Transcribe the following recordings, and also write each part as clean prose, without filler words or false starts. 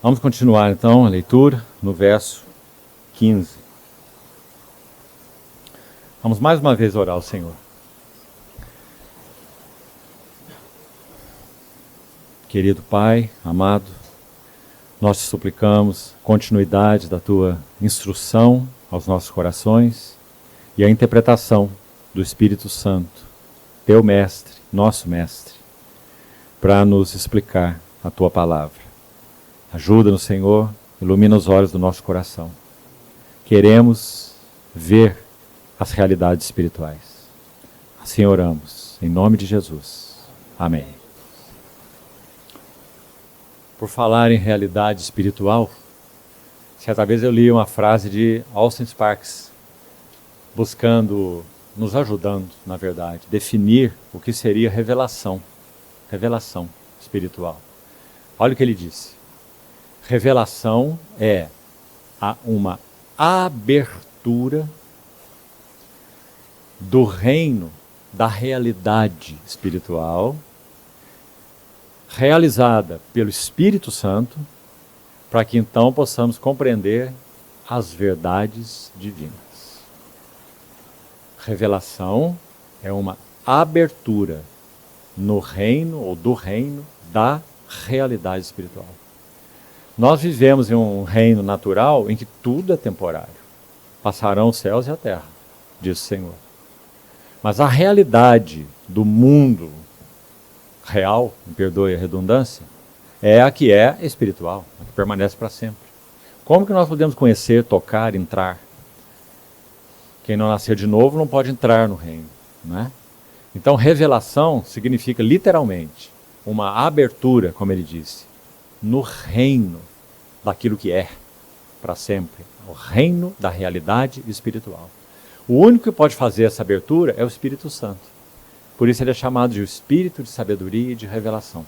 Vamos continuar então a leitura no verso 15. Vamos mais uma vez orar ao Senhor. Querido Pai, amado, nós te suplicamos continuidade da tua instrução aos nossos corações e a interpretação do Espírito Santo, teu mestre, nosso mestre, para nos explicar a tua palavra. Ajuda-nos, Senhor, ilumina os olhos do nosso coração. Queremos ver as realidades espirituais. Assim oramos, em nome de Jesus. Amém. Por falar em realidade espiritual, certa vez eu li uma frase de Austin Sparks, nos ajudando, na verdade, definir o que seria revelação espiritual. Olha o que ele disse. Revelação é uma abertura do reino da realidade espiritual realizada pelo Espírito Santo, para que então possamos compreender as verdades divinas. Revelação é uma abertura no reino ou do reino da realidade espiritual. Nós vivemos em um reino natural em que tudo é temporário. Passarão os céus e a terra, diz o Senhor. Mas a realidade do mundo real, me perdoe a redundância, é a que é espiritual, a que permanece para sempre. Como que nós podemos conhecer, tocar, entrar? Quem não nascer de novo não pode entrar no reino, né? Então, revelação significa literalmente uma abertura, como ele disse, no reino daquilo que é para sempre, o reino da realidade espiritual. O único que pode fazer essa abertura é o Espírito Santo. Por isso ele é chamado de Espírito de sabedoria e de revelação.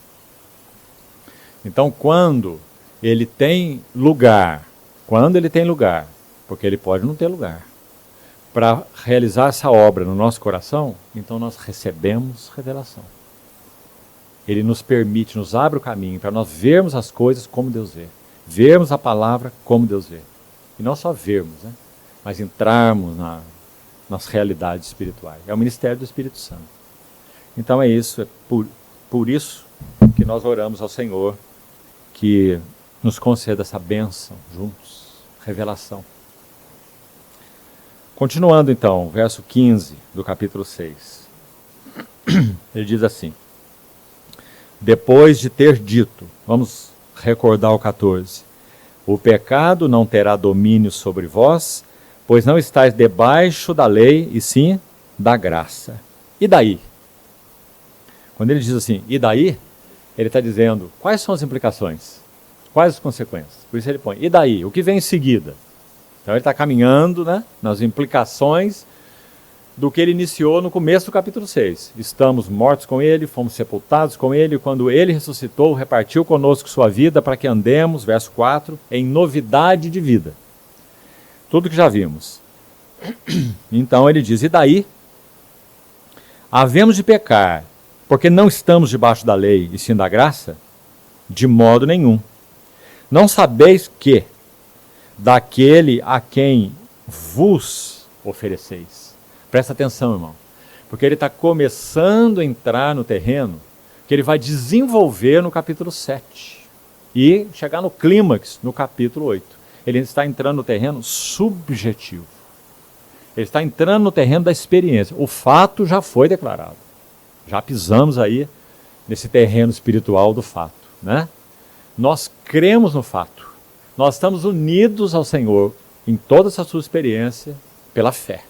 Então, quando ele tem lugar, porque ele pode não ter lugar, para realizar essa obra no nosso coração, então nós recebemos revelação. Ele nos permite, nos abre o caminho para nós vermos as coisas como Deus vê. Vermos a palavra como Deus vê. E não só vermos, né? Mas entrarmos nas realidades espirituais. É o ministério do Espírito Santo. Então é isso, por isso que nós oramos ao Senhor que nos conceda essa bênção juntos, revelação. Continuando então, verso 15 do capítulo 6. Ele diz assim: depois de ter dito, vamos recordar o 14, o pecado não terá domínio sobre vós, pois não estáis debaixo da lei, e sim da graça. E daí? Quando ele diz assim, e daí? Ele está dizendo, quais são as implicações? Quais as consequências? Por isso ele põe, e daí? O que vem em seguida? Então ele está caminhando, né, nas implicações do que ele iniciou no começo do capítulo 6. Estamos mortos com ele, fomos sepultados com ele, quando ele ressuscitou, repartiu conosco sua vida para que andemos, verso 4, em novidade de vida. Tudo que já vimos. Então ele diz, e daí? Havemos de pecar, porque não estamos debaixo da lei e sim da graça? De modo nenhum. Não sabeis que daquele a quem vos ofereceis. Presta atenção, irmão. Porque ele está começando a entrar no terreno que ele vai desenvolver no capítulo 7. E chegar no clímax no capítulo 8. Ele está entrando no terreno subjetivo. Ele está entrando no terreno da experiência. O fato já foi declarado. Já pisamos aí nesse terreno espiritual do fato, né? Nós cremos no fato. Nós estamos unidos ao Senhor em toda essa sua experiência pela fé.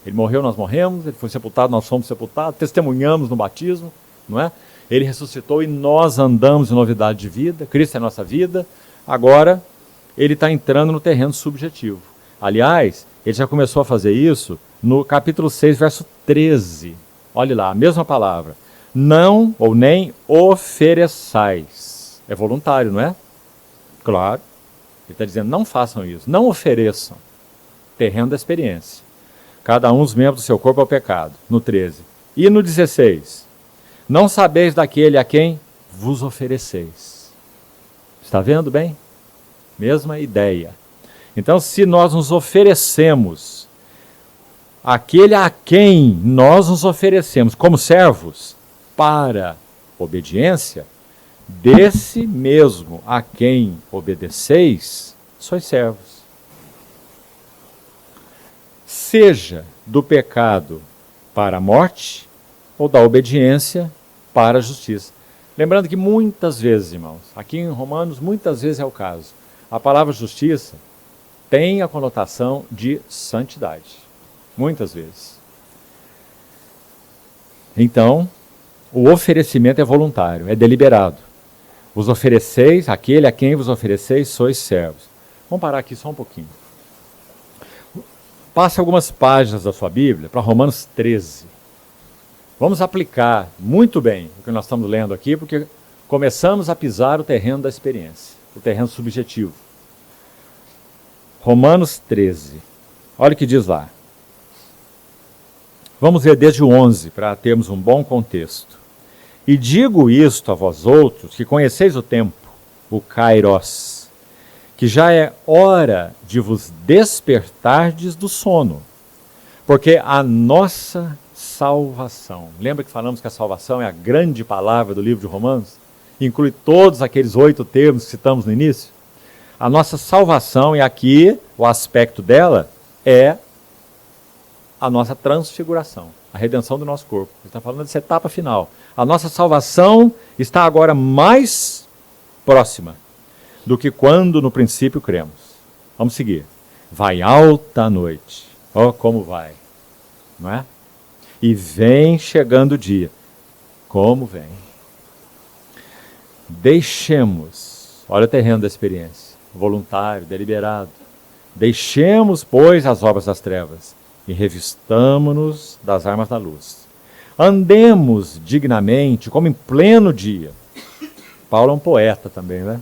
Ele morreu, nós morremos, ele foi sepultado, nós fomos sepultados, testemunhamos no batismo, não é? Ele ressuscitou e nós andamos em novidade de vida, Cristo é a nossa vida. Agora, ele está entrando no terreno subjetivo. Aliás, ele já começou a fazer isso no capítulo 6, verso 13. Olhe lá, a mesma palavra. Não ou nem ofereçais. É voluntário, não é? Claro. Ele está dizendo, não façam isso, não ofereçam. Terreno da experiência. Cada um dos membros do seu corpo ao pecado. No 13. E no 16. Não sabeis daquele a quem vos ofereceis. Está vendo bem? mesma ideia. Então, se nós nos oferecemos, aquele a quem nós nos oferecemos como servos para obediência, desse mesmo a quem obedeceis, sois servos. Seja do pecado para a morte, ou da obediência para a justiça. Lembrando que muitas vezes, irmãos, aqui em Romanos, muitas vezes é o caso, a palavra justiça tem a conotação de santidade. Muitas vezes. Então, o oferecimento é voluntário, é deliberado. Vos ofereceis, aquele a quem vos ofereceis, sois servos. Vamos parar aqui só um pouquinho. Passe algumas páginas da sua Bíblia para Romanos 13. Vamos aplicar muito bem o que nós estamos lendo aqui, porque começamos a pisar o terreno da experiência, o terreno subjetivo. Romanos 13. Olha o que diz lá. Vamos ver desde o 11, para termos um bom contexto. E digo isto a vós outros, que conheceis o tempo, o kairos, que já é hora de vos despertardes do sono, porque a nossa salvação, lembra que falamos que a salvação é a grande palavra do livro de Romanos? Inclui todos aqueles 8 termos que citamos no início? A nossa salvação, e aqui o aspecto dela é a nossa transfiguração, a redenção do nosso corpo. Ele está falando dessa etapa final. A nossa salvação está agora mais próxima do que quando no princípio cremos. Vamos seguir. Vai alta a noite. Oh, como vai. Não é? E vem chegando o dia. Como vem. Deixemos, olha o terreno da experiência, voluntário, deliberado. Deixemos, pois, as obras das trevas e revistamo-nos das armas da luz. Andemos dignamente, como em pleno dia. Paulo é um poeta também, né?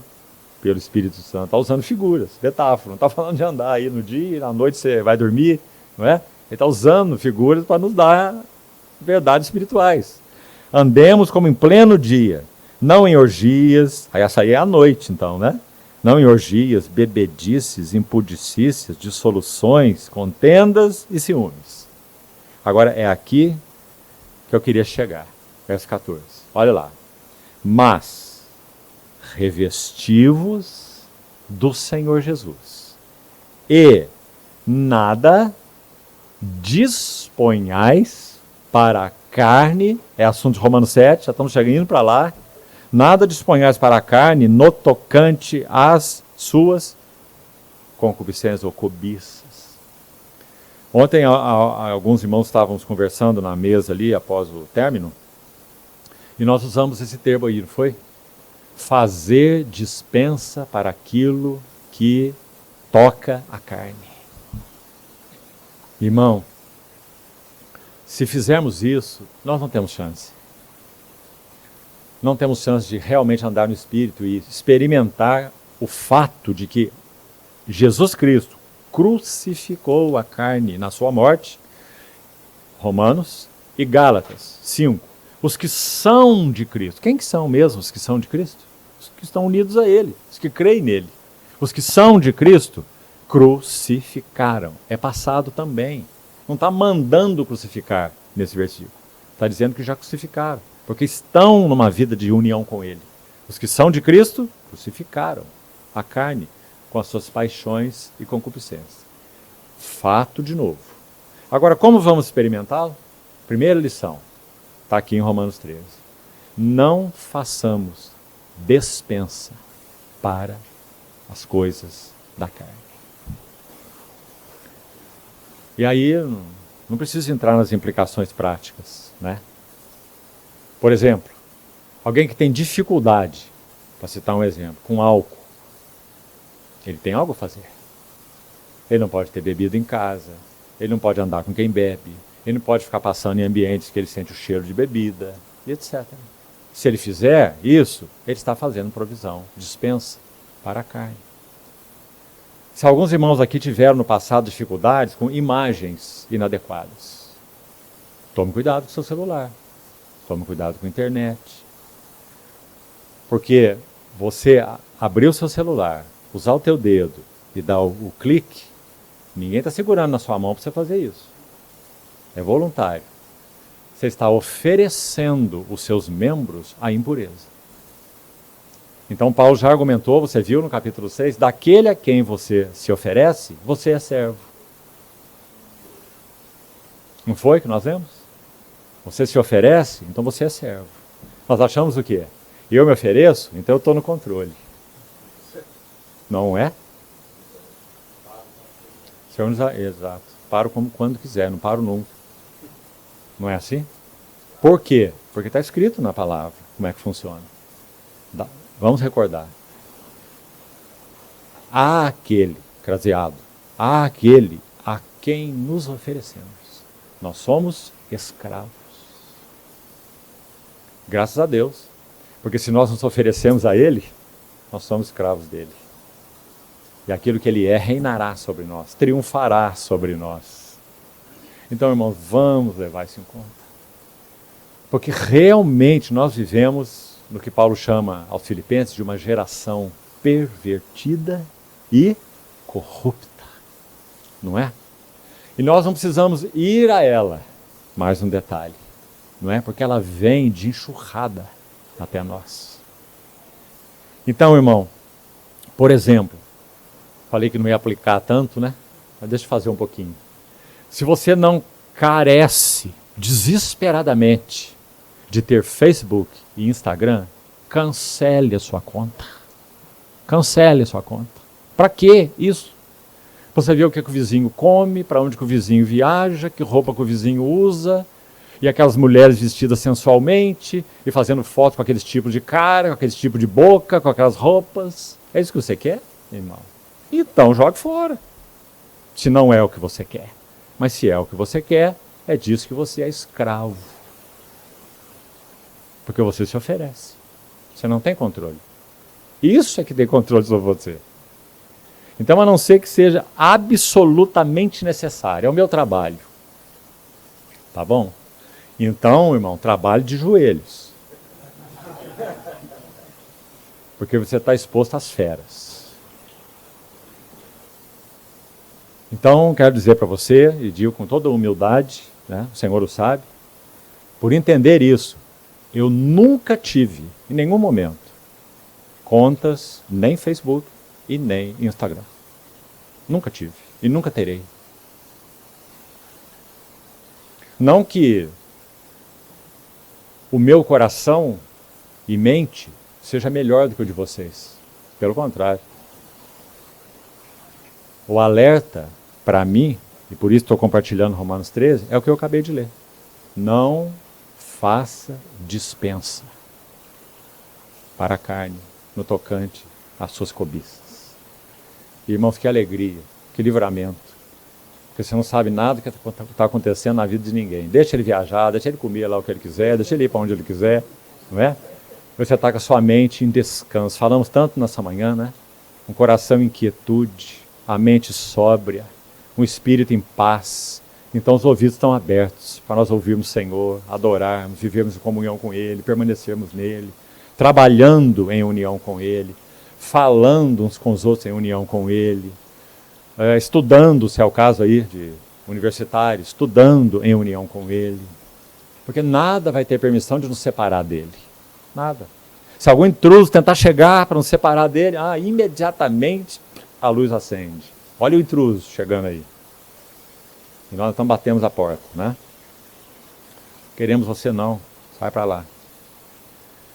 Pelo Espírito Santo. Está usando figuras, metáfora. Não está falando de andar aí no dia e na noite você vai dormir, não é? Ele está usando figuras para nos dar verdades espirituais. Andemos como em pleno dia, não em orgias. Aí essa aí é a noite, então, né? Não em orgias, bebedices, impudicícias, dissoluções, contendas e ciúmes. Agora é aqui que eu queria chegar. Verso 14. Olha lá. Mas revesti-vos do Senhor Jesus e nada disponhais para a carne, é assunto de Romanos 7, já estamos chegando para lá. Nada disponhais para a carne no tocante às suas concupiscências ou cobiças. Ontem alguns irmãos estávamos conversando na mesa ali após o término e nós usamos esse termo aí, não foi? Fazer dispensa para aquilo que toca a carne. Irmão, se fizermos isso, nós não temos chance. Não temos chance de realmente andar no Espírito e experimentar o fato de que Jesus Cristo crucificou a carne na sua morte. Romanos e Gálatas 5. Os que são de Cristo. Quem que são mesmo os que são de Cristo? Os que estão unidos a Ele, os que creem nele. Os que são de Cristo crucificaram. É passado também. Não está mandando crucificar nesse versículo. Está dizendo que já crucificaram. Porque estão numa vida de união com Ele. Os que são de Cristo, crucificaram a carne com as suas paixões e concupiscências. Fato de novo. Agora, como vamos experimentá-lo? Primeira lição, está aqui em Romanos 13. Não façamos despensa para as coisas da carne. E aí, não preciso entrar nas implicações práticas, né? Por exemplo, alguém que tem dificuldade, para citar um exemplo, com álcool, ele tem algo a fazer. Ele não pode ter bebido em casa, ele não pode andar com quem bebe, ele não pode ficar passando em ambientes que ele sente o cheiro de bebida, e etc. Se ele fizer isso, ele está fazendo provisão, dispensa para a carne. Se alguns irmãos aqui tiveram no passado dificuldades com imagens inadequadas, tome cuidado com o seu celular. Tome cuidado com a internet. Porque você abriu seu celular usar o teu dedo e dar o clique, ninguém está segurando na sua mão para você fazer isso. É voluntário. Você está oferecendo os seus membros à impureza. Então Paulo já argumentou, você viu no capítulo 6, daquele a quem você se oferece, você é servo. Não foi que nós vemos? Você se oferece, então você é servo. Nós achamos o quê? Eu me ofereço, então eu estou no controle. Não é? Exato. Paro quando quiser, não paro nunca. Não é assim? Por quê? Porque está escrito na palavra como é que funciona. Vamos recordar. Há aquele, craseado, há aquele a quem nos oferecemos. Nós somos escravos. Graças a Deus. Porque se nós nos oferecemos a Ele, nós somos escravos dele. E aquilo que Ele é, reinará sobre nós, triunfará sobre nós. Então, irmãos, vamos levar isso em conta. Porque realmente nós vivemos no que Paulo chama aos Filipenses de uma geração pervertida e corrupta. Não é? E nós não precisamos ir a ela. Mais um detalhe. Não é? Porque ela vem de enxurrada até nós. Então, irmão, por exemplo, falei que não ia aplicar tanto, né? Mas deixa eu fazer um pouquinho. Se você não carece desesperadamente de ter Facebook e Instagram, cancele a sua conta. Cancele a sua conta. Para que isso? Você vê o que o vizinho come, para onde que o vizinho viaja, que roupa que o vizinho usa, e aquelas mulheres vestidas sensualmente, e fazendo foto com aqueles tipos de cara, com aqueles tipos de boca, com aquelas roupas. É isso que você quer, irmão? Então jogue fora. Se não é o que você quer. Mas se é o que você quer, é disso que você é escravo. Porque você se oferece. Você não tem controle. Isso é que tem controle sobre você. Então, a não ser que seja absolutamente necessário. É o meu trabalho. Tá bom? Então, irmão, trabalhe de joelhos. Porque você está exposto às feras. Então, quero dizer para você, e digo com toda humildade, né, o Senhor o sabe, por entender isso, eu nunca tive, em nenhum momento, contas, nem Facebook e nem Instagram. Nunca tive e nunca terei. Não que o meu coração e mente seja melhor do que o de vocês. Pelo contrário. O alerta para mim, e por isso estou compartilhando Romanos 13, é o que eu acabei de ler. Não faça dispensa para a carne no tocante às suas cobiças. Irmãos, que alegria, que livramento. Porque você não sabe nada do que está acontecendo na vida de ninguém. Deixa ele viajar, deixa ele comer lá o que ele quiser, deixa ele ir para onde ele quiser, não é? Você está com a sua mente em descanso. Falamos tanto nessa manhã, né? Um coração em quietude, a mente sóbria, um espírito em paz. Então os ouvidos estão abertos para nós ouvirmos o Senhor, adorarmos, vivermos em comunhão com Ele, permanecermos nele, trabalhando em união com Ele, falando uns com os outros em união com Ele, estudando, se é o caso aí de universitário, estudando em união com Ele. Porque nada vai ter permissão de nos separar dele. Nada. Se algum intruso tentar chegar para nos separar dele, imediatamente a luz acende. Olha o intruso chegando aí. E nós então batemos a porta, né? Queremos você não, sai para lá.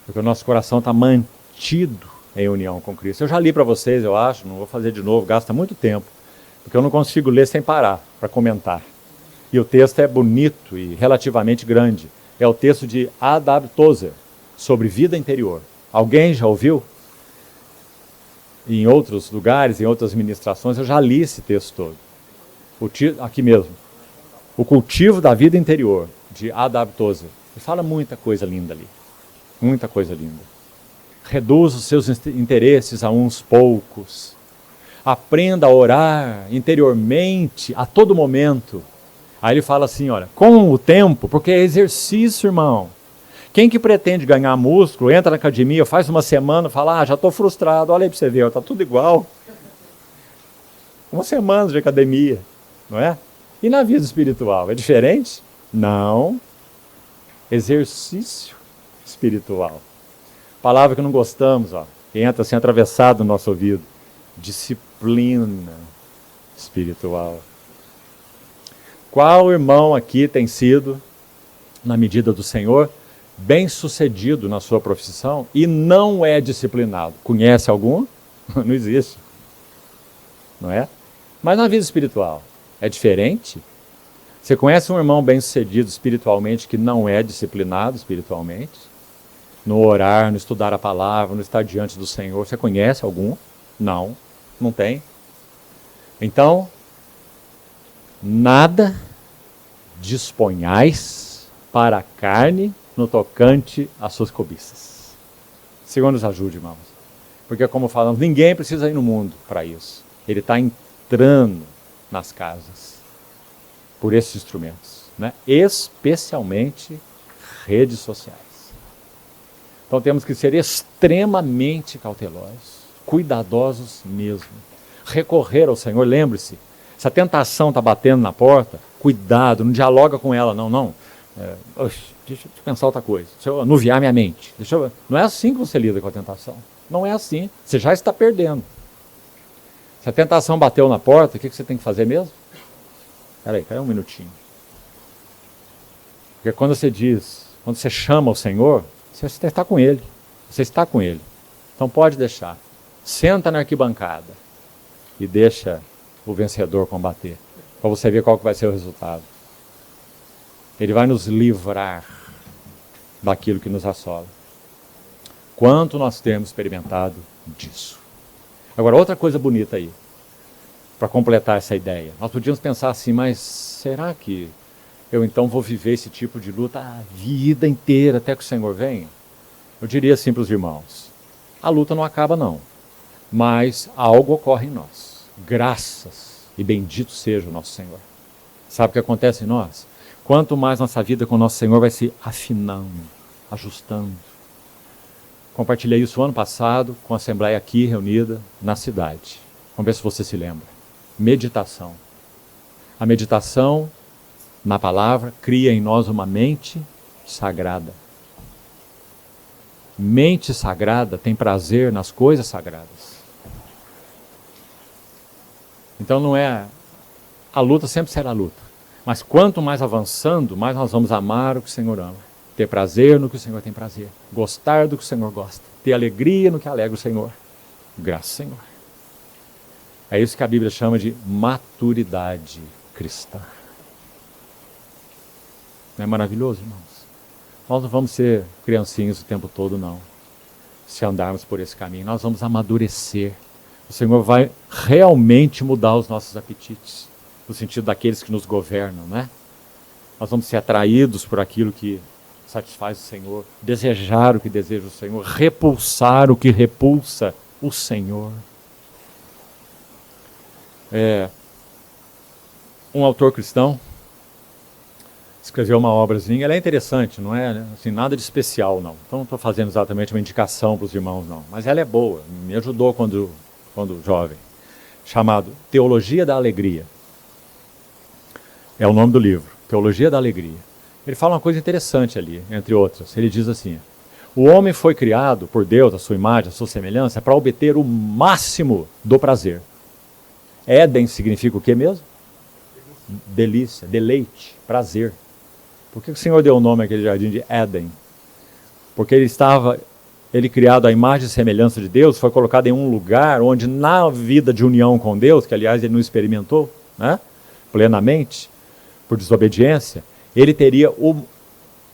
Porque o nosso coração está mantido em união com Cristo. Eu já li para vocês, eu acho, não vou fazer de novo, gasta muito tempo. Porque eu não consigo ler sem parar, para comentar. E o texto é bonito e relativamente grande. É o texto de A.W. Tozer, sobre vida interior. Alguém já ouviu? Em outros lugares, em outras ministrações, eu já li esse texto todo. Aqui mesmo. O cultivo da vida interior, de A.W. Tozer. Ele fala muita coisa linda ali. Muita coisa linda. Reduz os seus interesses a uns poucos. Aprenda a orar interiormente a todo momento. Aí ele fala assim, olha, com o tempo, porque é exercício, irmão. Quem que pretende ganhar músculo, entra na academia, faz uma semana, fala, já estou frustrado, olha aí para você ver, está tudo igual. Uma semana de academia, não é? E na vida espiritual, é diferente? Não. Exercício espiritual. Palavra que não gostamos, ó, que entra assim atravessado no nosso ouvido. Disciplina espiritual. Qual irmão aqui tem sido, na medida do Senhor, bem-sucedido na sua profissão e não é disciplinado? Conhece algum? Não existe. Não é? Mas na vida espiritual, é diferente? Você conhece um irmão bem-sucedido espiritualmente que não é disciplinado espiritualmente? No orar, no estudar a palavra, no estar diante do Senhor, você conhece algum? Não, não tem. Então, nada disponhais para a carne no tocante às suas cobiças. Senhor nos ajude, irmãos. Porque, como falamos, ninguém precisa ir no mundo para isso. Ele está entrando nas casas por esses instrumentos, né? Especialmente redes sociais. Então temos que ser extremamente cautelosos, cuidadosos mesmo. Recorrer ao Senhor, lembre-se, se a tentação está batendo na porta, cuidado, não dialoga com ela, não. Deixa eu pensar outra coisa, deixa eu anuviar minha mente. Não é assim que você lida com a tentação. Não é assim, você já está perdendo. Se a tentação bateu na porta, o que você tem que fazer mesmo? Espera aí, um minutinho. Porque quando você chama o Senhor, você está com Ele. Você está com Ele. Então pode deixar. Senta na arquibancada e deixa o vencedor combater. Para você ver qual que vai ser o resultado. Ele vai nos livrar daquilo que nos assola. Quanto nós temos experimentado disso. Agora, outra coisa bonita aí, para completar essa ideia. Nós podíamos pensar assim, mas será que eu então vou viver esse tipo de luta a vida inteira até que o Senhor venha? Eu diria assim para os irmãos, a luta não acaba não, mas algo ocorre em nós. Graças e bendito seja o nosso Senhor. Sabe o que acontece em nós? Quanto mais nossa vida com o nosso Senhor vai se afinando, ajustando. Compartilhei isso ano passado com a Assembleia aqui reunida na cidade. Vamos ver se você se lembra. Meditação. A meditação na palavra cria em nós uma mente sagrada. Mente sagrada tem prazer nas coisas sagradas. Então não é... A luta sempre será luta. Mas quanto mais avançando, mais nós vamos amar o que o Senhor ama. Ter prazer no que o Senhor tem prazer. Gostar do que o Senhor gosta. Ter alegria no que alegra o Senhor. Graças ao Senhor. É isso que a Bíblia chama de maturidade cristã. Não é maravilhoso, irmãos? Nós não vamos ser criancinhos o tempo todo, não. Se andarmos por esse caminho, nós vamos amadurecer. O Senhor vai realmente mudar os nossos apetites. No sentido daqueles que nos governam, né? Nós vamos ser atraídos por aquilo que satisfaz o Senhor, desejar o que deseja o Senhor, repulsar o que repulsa o Senhor. Um autor cristão escreveu uma obrazinha, ela é interessante, não é assim, nada de especial não. Então não estou fazendo exatamente uma indicação para os irmãos não, mas ela é boa, me ajudou quando jovem, chamado Teologia da Alegria. É o nome do livro, Teologia da Alegria. Ele fala uma coisa interessante ali, entre outras. Ele diz assim, o homem foi criado por Deus, a sua imagem, a sua semelhança, para obter o máximo do prazer. Éden significa o que mesmo? Delícia, deleite, prazer. Por que o Senhor deu o nome àquele jardim de Éden? Porque ele criado à imagem e semelhança de Deus, foi colocado em um lugar onde na vida de união com Deus, que aliás ele não experimentou, né, plenamente, por desobediência, ele teria o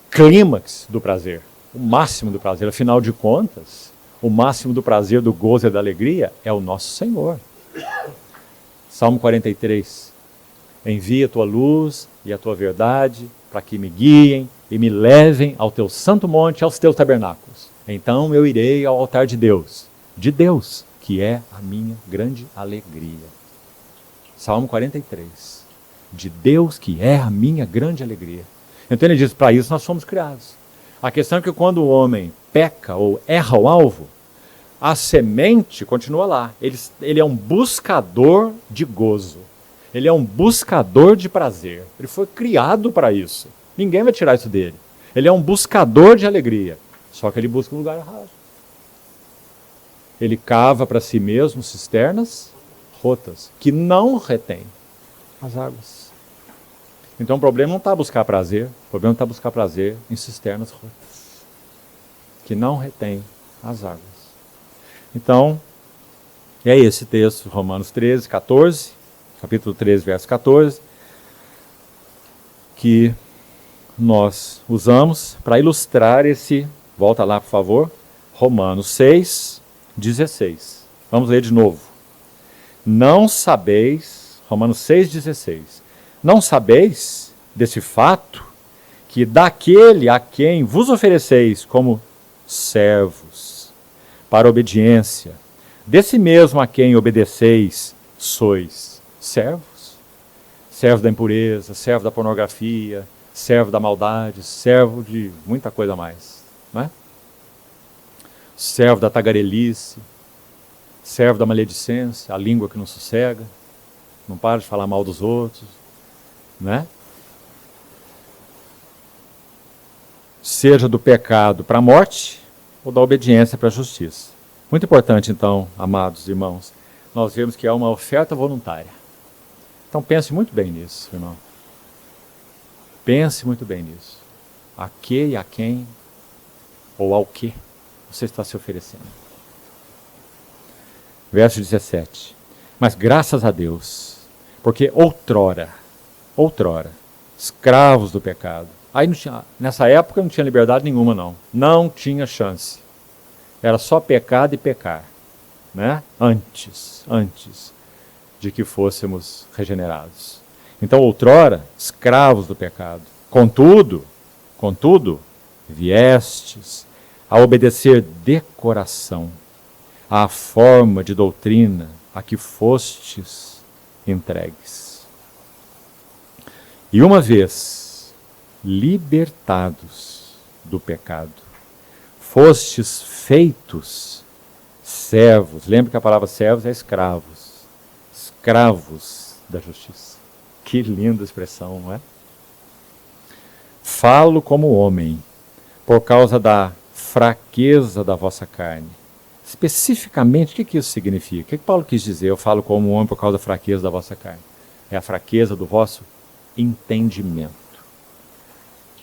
clímax do prazer, o máximo do prazer. Afinal de contas, o máximo do prazer, do gozo e da alegria é o nosso Senhor. Salmo 43. Envia a tua luz e a tua verdade para que me guiem e me levem ao teu santo monte, aos teus tabernáculos. Então eu irei ao altar de Deus, que é a minha grande alegria. Salmo 43. De Deus, que é a minha grande alegria. Então ele diz, para isso nós fomos criados. A questão é que quando o homem peca ou erra o alvo, a semente continua lá. Ele é um buscador de gozo. Ele é um buscador de prazer. Ele foi criado para isso. Ninguém vai tirar isso dele. Ele é um buscador de alegria. Só que ele busca um lugar errado. Ele cava para si mesmo cisternas rotas, que não retém as águas. Então o problema não está buscar prazer, o problema está buscar prazer em cisternas rotas, que não retém as águas. Então, é esse texto, Romanos 13, 14, capítulo 13, verso 14, que nós usamos para ilustrar esse, volta lá por favor, Romanos 6, 16. Vamos ler de novo. Não sabeis, Romanos 6,16, não sabeis desse fato, que daquele a quem vos ofereceis como servos, para obediência, desse mesmo a quem obedeceis, sois servos? Servo da impureza, servo da pornografia, servo da maldade, servo de muita coisa mais, não é? Servo da tagarelice, servo da maledicência, a língua que não sossega, não para de falar mal dos outros, né? Seja do pecado para a morte ou da obediência para a justiça. Muito importante, então, amados irmãos, nós vemos que é uma oferta voluntária. Então pense muito bem nisso, irmão. Pense muito bem nisso. A que e a quem, ou ao que você está se oferecendo. Verso 17. Mas graças a Deus, porque outrora, escravos do pecado. Aí não tinha, nessa época não tinha liberdade nenhuma, não. Não tinha chance. Era só pecado e pecar, né? Antes de que fôssemos regenerados. Então, outrora, escravos do pecado. Contudo, viestes a obedecer de coração à forma de doutrina a que fostes entregues. E uma vez libertados do pecado, fostes feitos servos. Lembre que a palavra servos é escravos. Escravos da justiça. Que linda expressão, não é? Falo como homem, por causa da fraqueza da vossa carne. Especificamente, o que isso significa? O que Paulo quis dizer? Eu falo como homem por causa da fraqueza da vossa carne. É a fraqueza do vosso entendimento.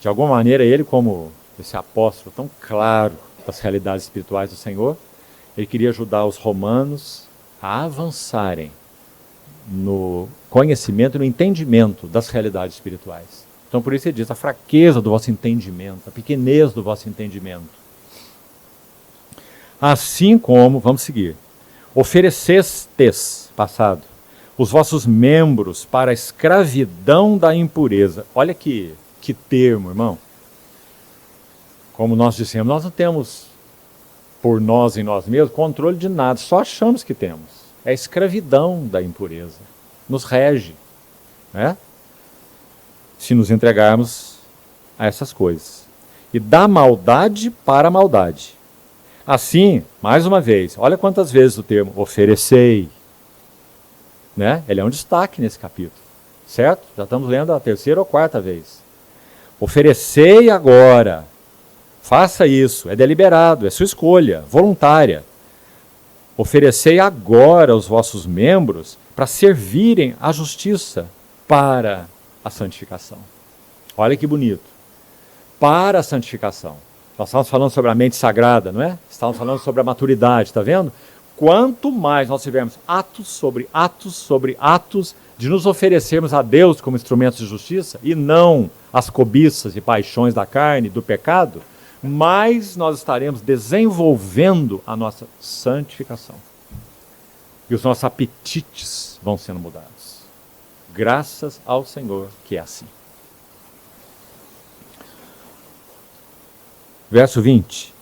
De alguma maneira, ele, como esse apóstolo tão claro das realidades espirituais do Senhor, ele queria ajudar os romanos a avançarem no conhecimento e no entendimento das realidades espirituais. Então, por isso ele diz, a fraqueza do vosso entendimento, a pequenez do vosso entendimento. Assim como, vamos seguir, oferecestes, passado, os vossos membros para a escravidão da impureza. Olha que termo, irmão. Como nós dissemos, nós não temos, por nós em nós mesmos, controle de nada, só achamos que temos. É a escravidão da impureza. Nos rege, né? Se nos entregarmos a essas coisas. E da maldade para a maldade. Assim, mais uma vez, olha quantas vezes o termo oferecei, né? Ele é um destaque nesse capítulo, certo? Já estamos lendo a terceira ou quarta vez. Oferecei agora, faça isso, é deliberado, é sua escolha, voluntária. Oferecei agora os vossos membros para servirem à justiça para a santificação. Olha que bonito. Para a santificação. Nós estamos falando sobre a mente sagrada, não é? Estamos falando sobre a maturidade, está vendo? Quanto mais nós tivermos atos sobre atos de nos oferecermos a Deus como instrumentos de justiça e não as cobiças e paixões da carne, do pecado, mais nós estaremos desenvolvendo a nossa santificação. E os nossos apetites vão sendo mudados. Graças ao Senhor que é assim. Verso 20.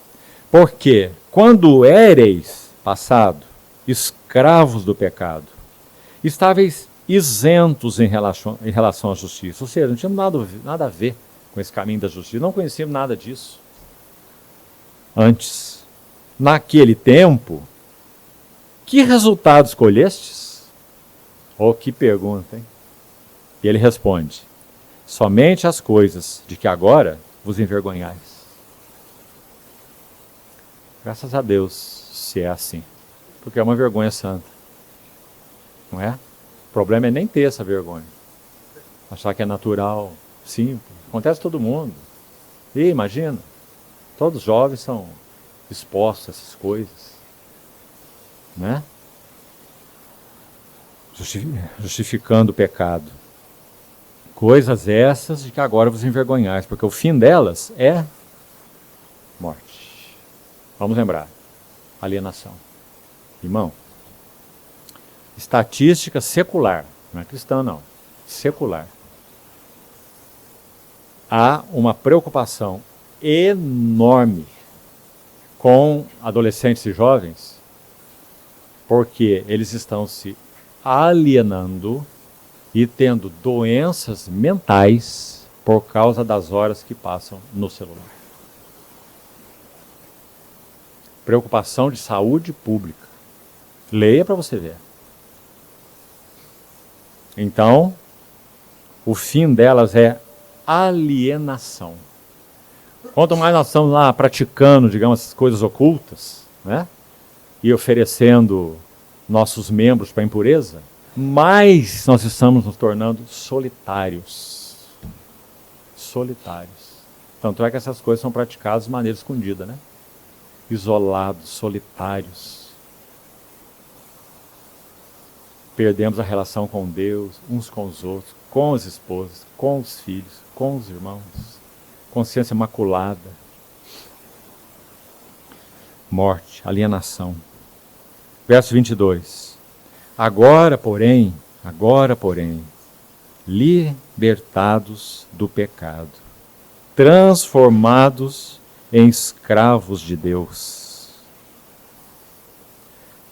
Porque quando éreis, passado, escravos do pecado, estáveis isentos em relação à justiça. Ou seja, não tínhamos nada a ver com esse caminho da justiça. Não conhecíamos nada disso. Antes, naquele tempo, que resultado escolhestes? Oh, que pergunta, hein? E ele responde: somente as coisas de que agora vos envergonhais. Graças a Deus, se é assim. Porque é uma vergonha santa. Não é? O problema é nem ter essa vergonha. Achar que é natural, simples. Acontece a todo mundo. E imagina, todos os jovens são expostos a essas coisas. Né? Justificando o pecado. Coisas essas de que agora vos envergonhais, porque o fim delas é morte. Vamos lembrar, alienação. Irmão, estatística secular, não é cristã não, secular. Há uma preocupação enorme com adolescentes e jovens, porque eles estão se alienando e tendo doenças mentais por causa das horas que passam no celular. Preocupação de saúde pública. Leia para você ver. Então, o fim delas é alienação. Quanto mais nós estamos lá praticando, digamos, essas coisas ocultas, né? E oferecendo nossos membros para a impureza, mais nós estamos nos tornando solitários. Solitários. Tanto é que essas coisas são praticadas de maneira escondida, né? Isolados, solitários. Perdemos a relação com Deus, uns com os outros, com as esposas, com os filhos, com os irmãos. Consciência maculada. Morte, alienação. Verso 22. Agora, porém, libertados do pecado, transformados em escravos de Deus,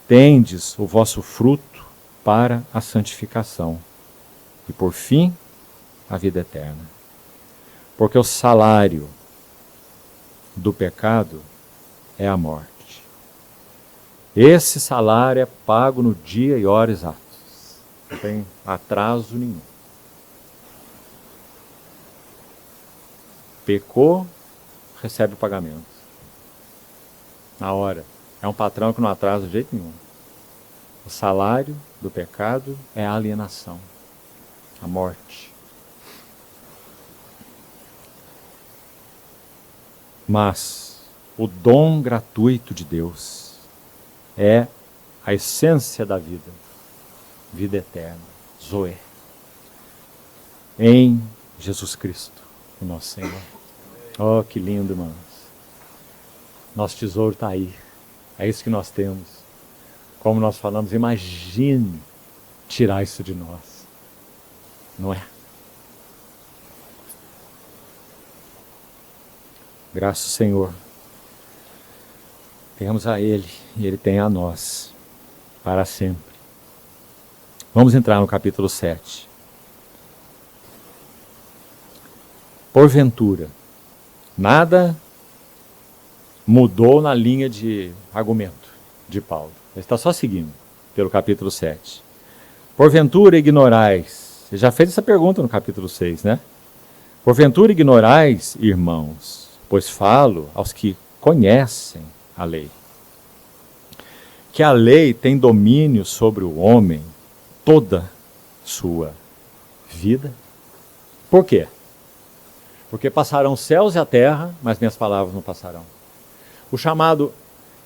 tendes o vosso fruto para a santificação e, por fim, a vida eterna. Porque o salário do pecado é a morte. Esse salário é pago no dia e hora exatos. Não tem atraso nenhum. Pecou, recebe o pagamento. Na hora. É um patrão que não atrasa de jeito nenhum. O salário do pecado é a alienação. A morte. Mas o dom gratuito de Deus é a essência da vida. Vida eterna. Zoe. Em Jesus Cristo, o nosso Senhor. Oh, que lindo, irmãos. Nosso tesouro está aí. É isso que nós temos. Como nós falamos, imagine tirar isso de nós. Não é? Graças ao Senhor. Temos a Ele e Ele tem a nós. Para sempre. Vamos entrar no capítulo 7. Porventura, nada mudou na linha de argumento de Paulo. Ele está só seguindo pelo capítulo 7. Porventura ignorais. Você já fez essa pergunta no capítulo 6, né? Porventura ignorais, irmãos, pois falo aos que conhecem a lei. Que a lei tem domínio sobre o homem toda sua vida. Por quê? Porque passarão os céus e a terra, mas minhas palavras não passarão. O chamado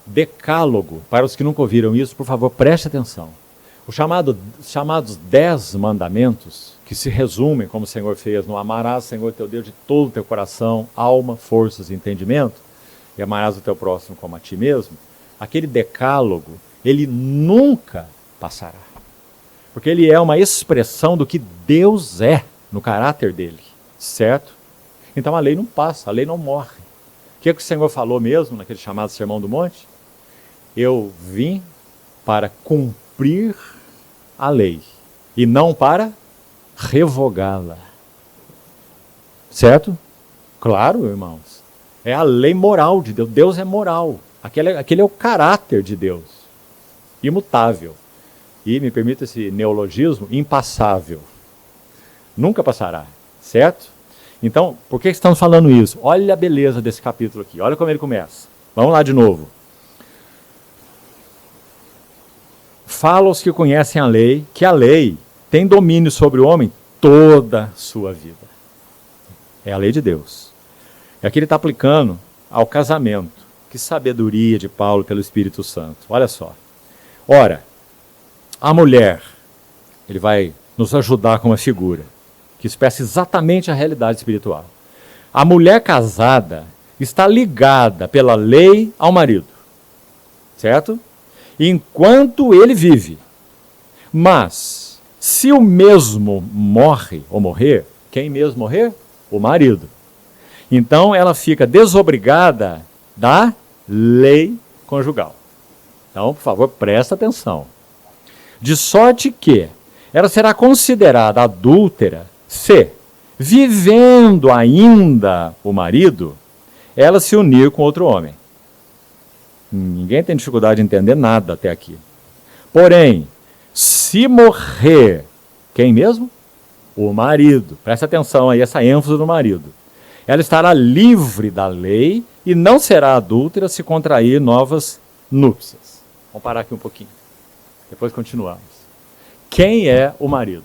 decálogo, para os que nunca ouviram isso, por favor, preste atenção. Os chamados 10 mandamentos, que se resumem, como o Senhor fez, no amarás o Senhor teu Deus de todo o teu coração, alma, forças e entendimento, e amarás o teu próximo como a ti mesmo, aquele decálogo, ele nunca passará. Porque ele é uma expressão do que Deus é no caráter dele, certo? Então a lei não passa, a lei não morre. O que o Senhor falou mesmo naquele chamado Sermão do Monte? Eu vim para cumprir a lei e não para revogá-la. Certo? Claro, irmãos. É a lei moral de Deus. Deus é moral. Aquele é o caráter de Deus, imutável. E, me permita esse neologismo, impassável. Nunca passará, certo? Então, por que estamos falando isso? Olha a beleza desse capítulo aqui, olha como ele começa. Vamos lá de novo. Fala aos que conhecem a lei, que a lei tem domínio sobre o homem toda a sua vida. É a lei de Deus. E aqui ele está aplicando ao casamento. Que sabedoria de Paulo pelo Espírito Santo. Olha só. Ora, a mulher, ele vai nos ajudar com uma figura que expressa exatamente a realidade espiritual. A mulher casada está ligada pela lei ao marido, certo? Enquanto ele vive. Mas, se o mesmo morre ou morrer, quem mesmo morrer? O marido. Então ela fica desobrigada da lei conjugal. Então, por favor, presta atenção. De sorte que ela será considerada adúltera se, vivendo ainda o marido, ela se unir com outro homem. Ninguém tem dificuldade de entender nada até aqui. Porém, se morrer, quem mesmo? O marido. Presta atenção aí, essa ênfase no marido. Ela estará livre da lei e não será adúltera se contrair novas núpcias. Vamos parar aqui um pouquinho. Depois continuamos. Quem é o marido?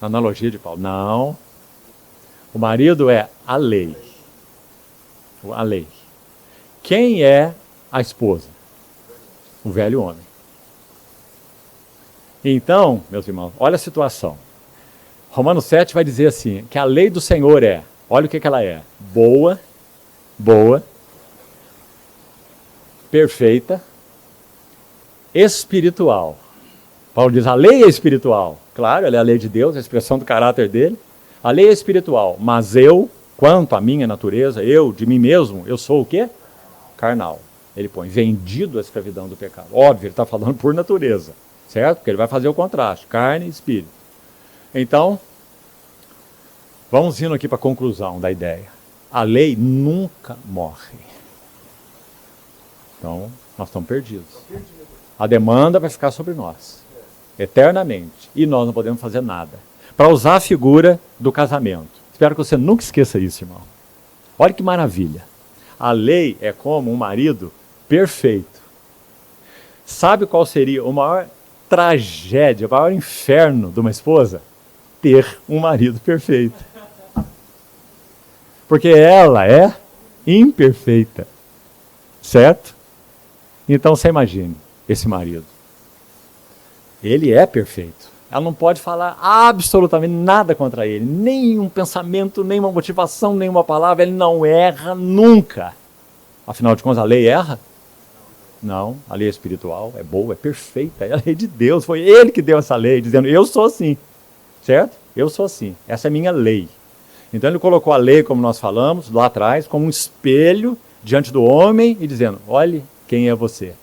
Na analogia de Paulo. Não. O marido é a lei. A lei. Quem é a esposa? O velho homem. Então, meus irmãos, olha a situação. Romanos 7 vai dizer assim, que a lei do Senhor é, olha o que ela é, boa, perfeita, espiritual. Paulo diz, a lei é espiritual. Claro, ela é a lei de Deus, a expressão do caráter dele. A lei é espiritual, mas eu, quanto à minha natureza, eu, de mim mesmo, eu sou o quê? Carnal. Ele põe, vendido à escravidão do pecado. Óbvio, ele está falando por natureza, certo? Porque ele vai fazer o contraste, carne e espírito. Então, vamos indo aqui para a conclusão da ideia. A lei nunca morre. Então, nós estamos perdidos. A demanda vai ficar sobre nós, eternamente. E nós não podemos fazer nada. Para usar a figura do casamento. Espero que você nunca esqueça isso, irmão. Olha que maravilha. A lei é como um marido perfeito. Sabe qual seria a maior tragédia, o maior inferno de uma esposa? Ter um marido perfeito. Porque ela é imperfeita. Certo? Então você imagine esse marido. Ele é perfeito. Ela não pode falar absolutamente nada contra ele. Nenhum pensamento, nenhuma motivação, nenhuma palavra. Ele não erra nunca. Afinal de contas, a lei erra? Não, a lei é espiritual, é boa, é perfeita. É a lei de Deus. Foi ele que deu essa lei, dizendo, eu sou assim. Certo? Eu sou assim. Essa é a minha lei. Então ele colocou a lei, como nós falamos, lá atrás, como um espelho diante do homem e dizendo, olhe quem é você,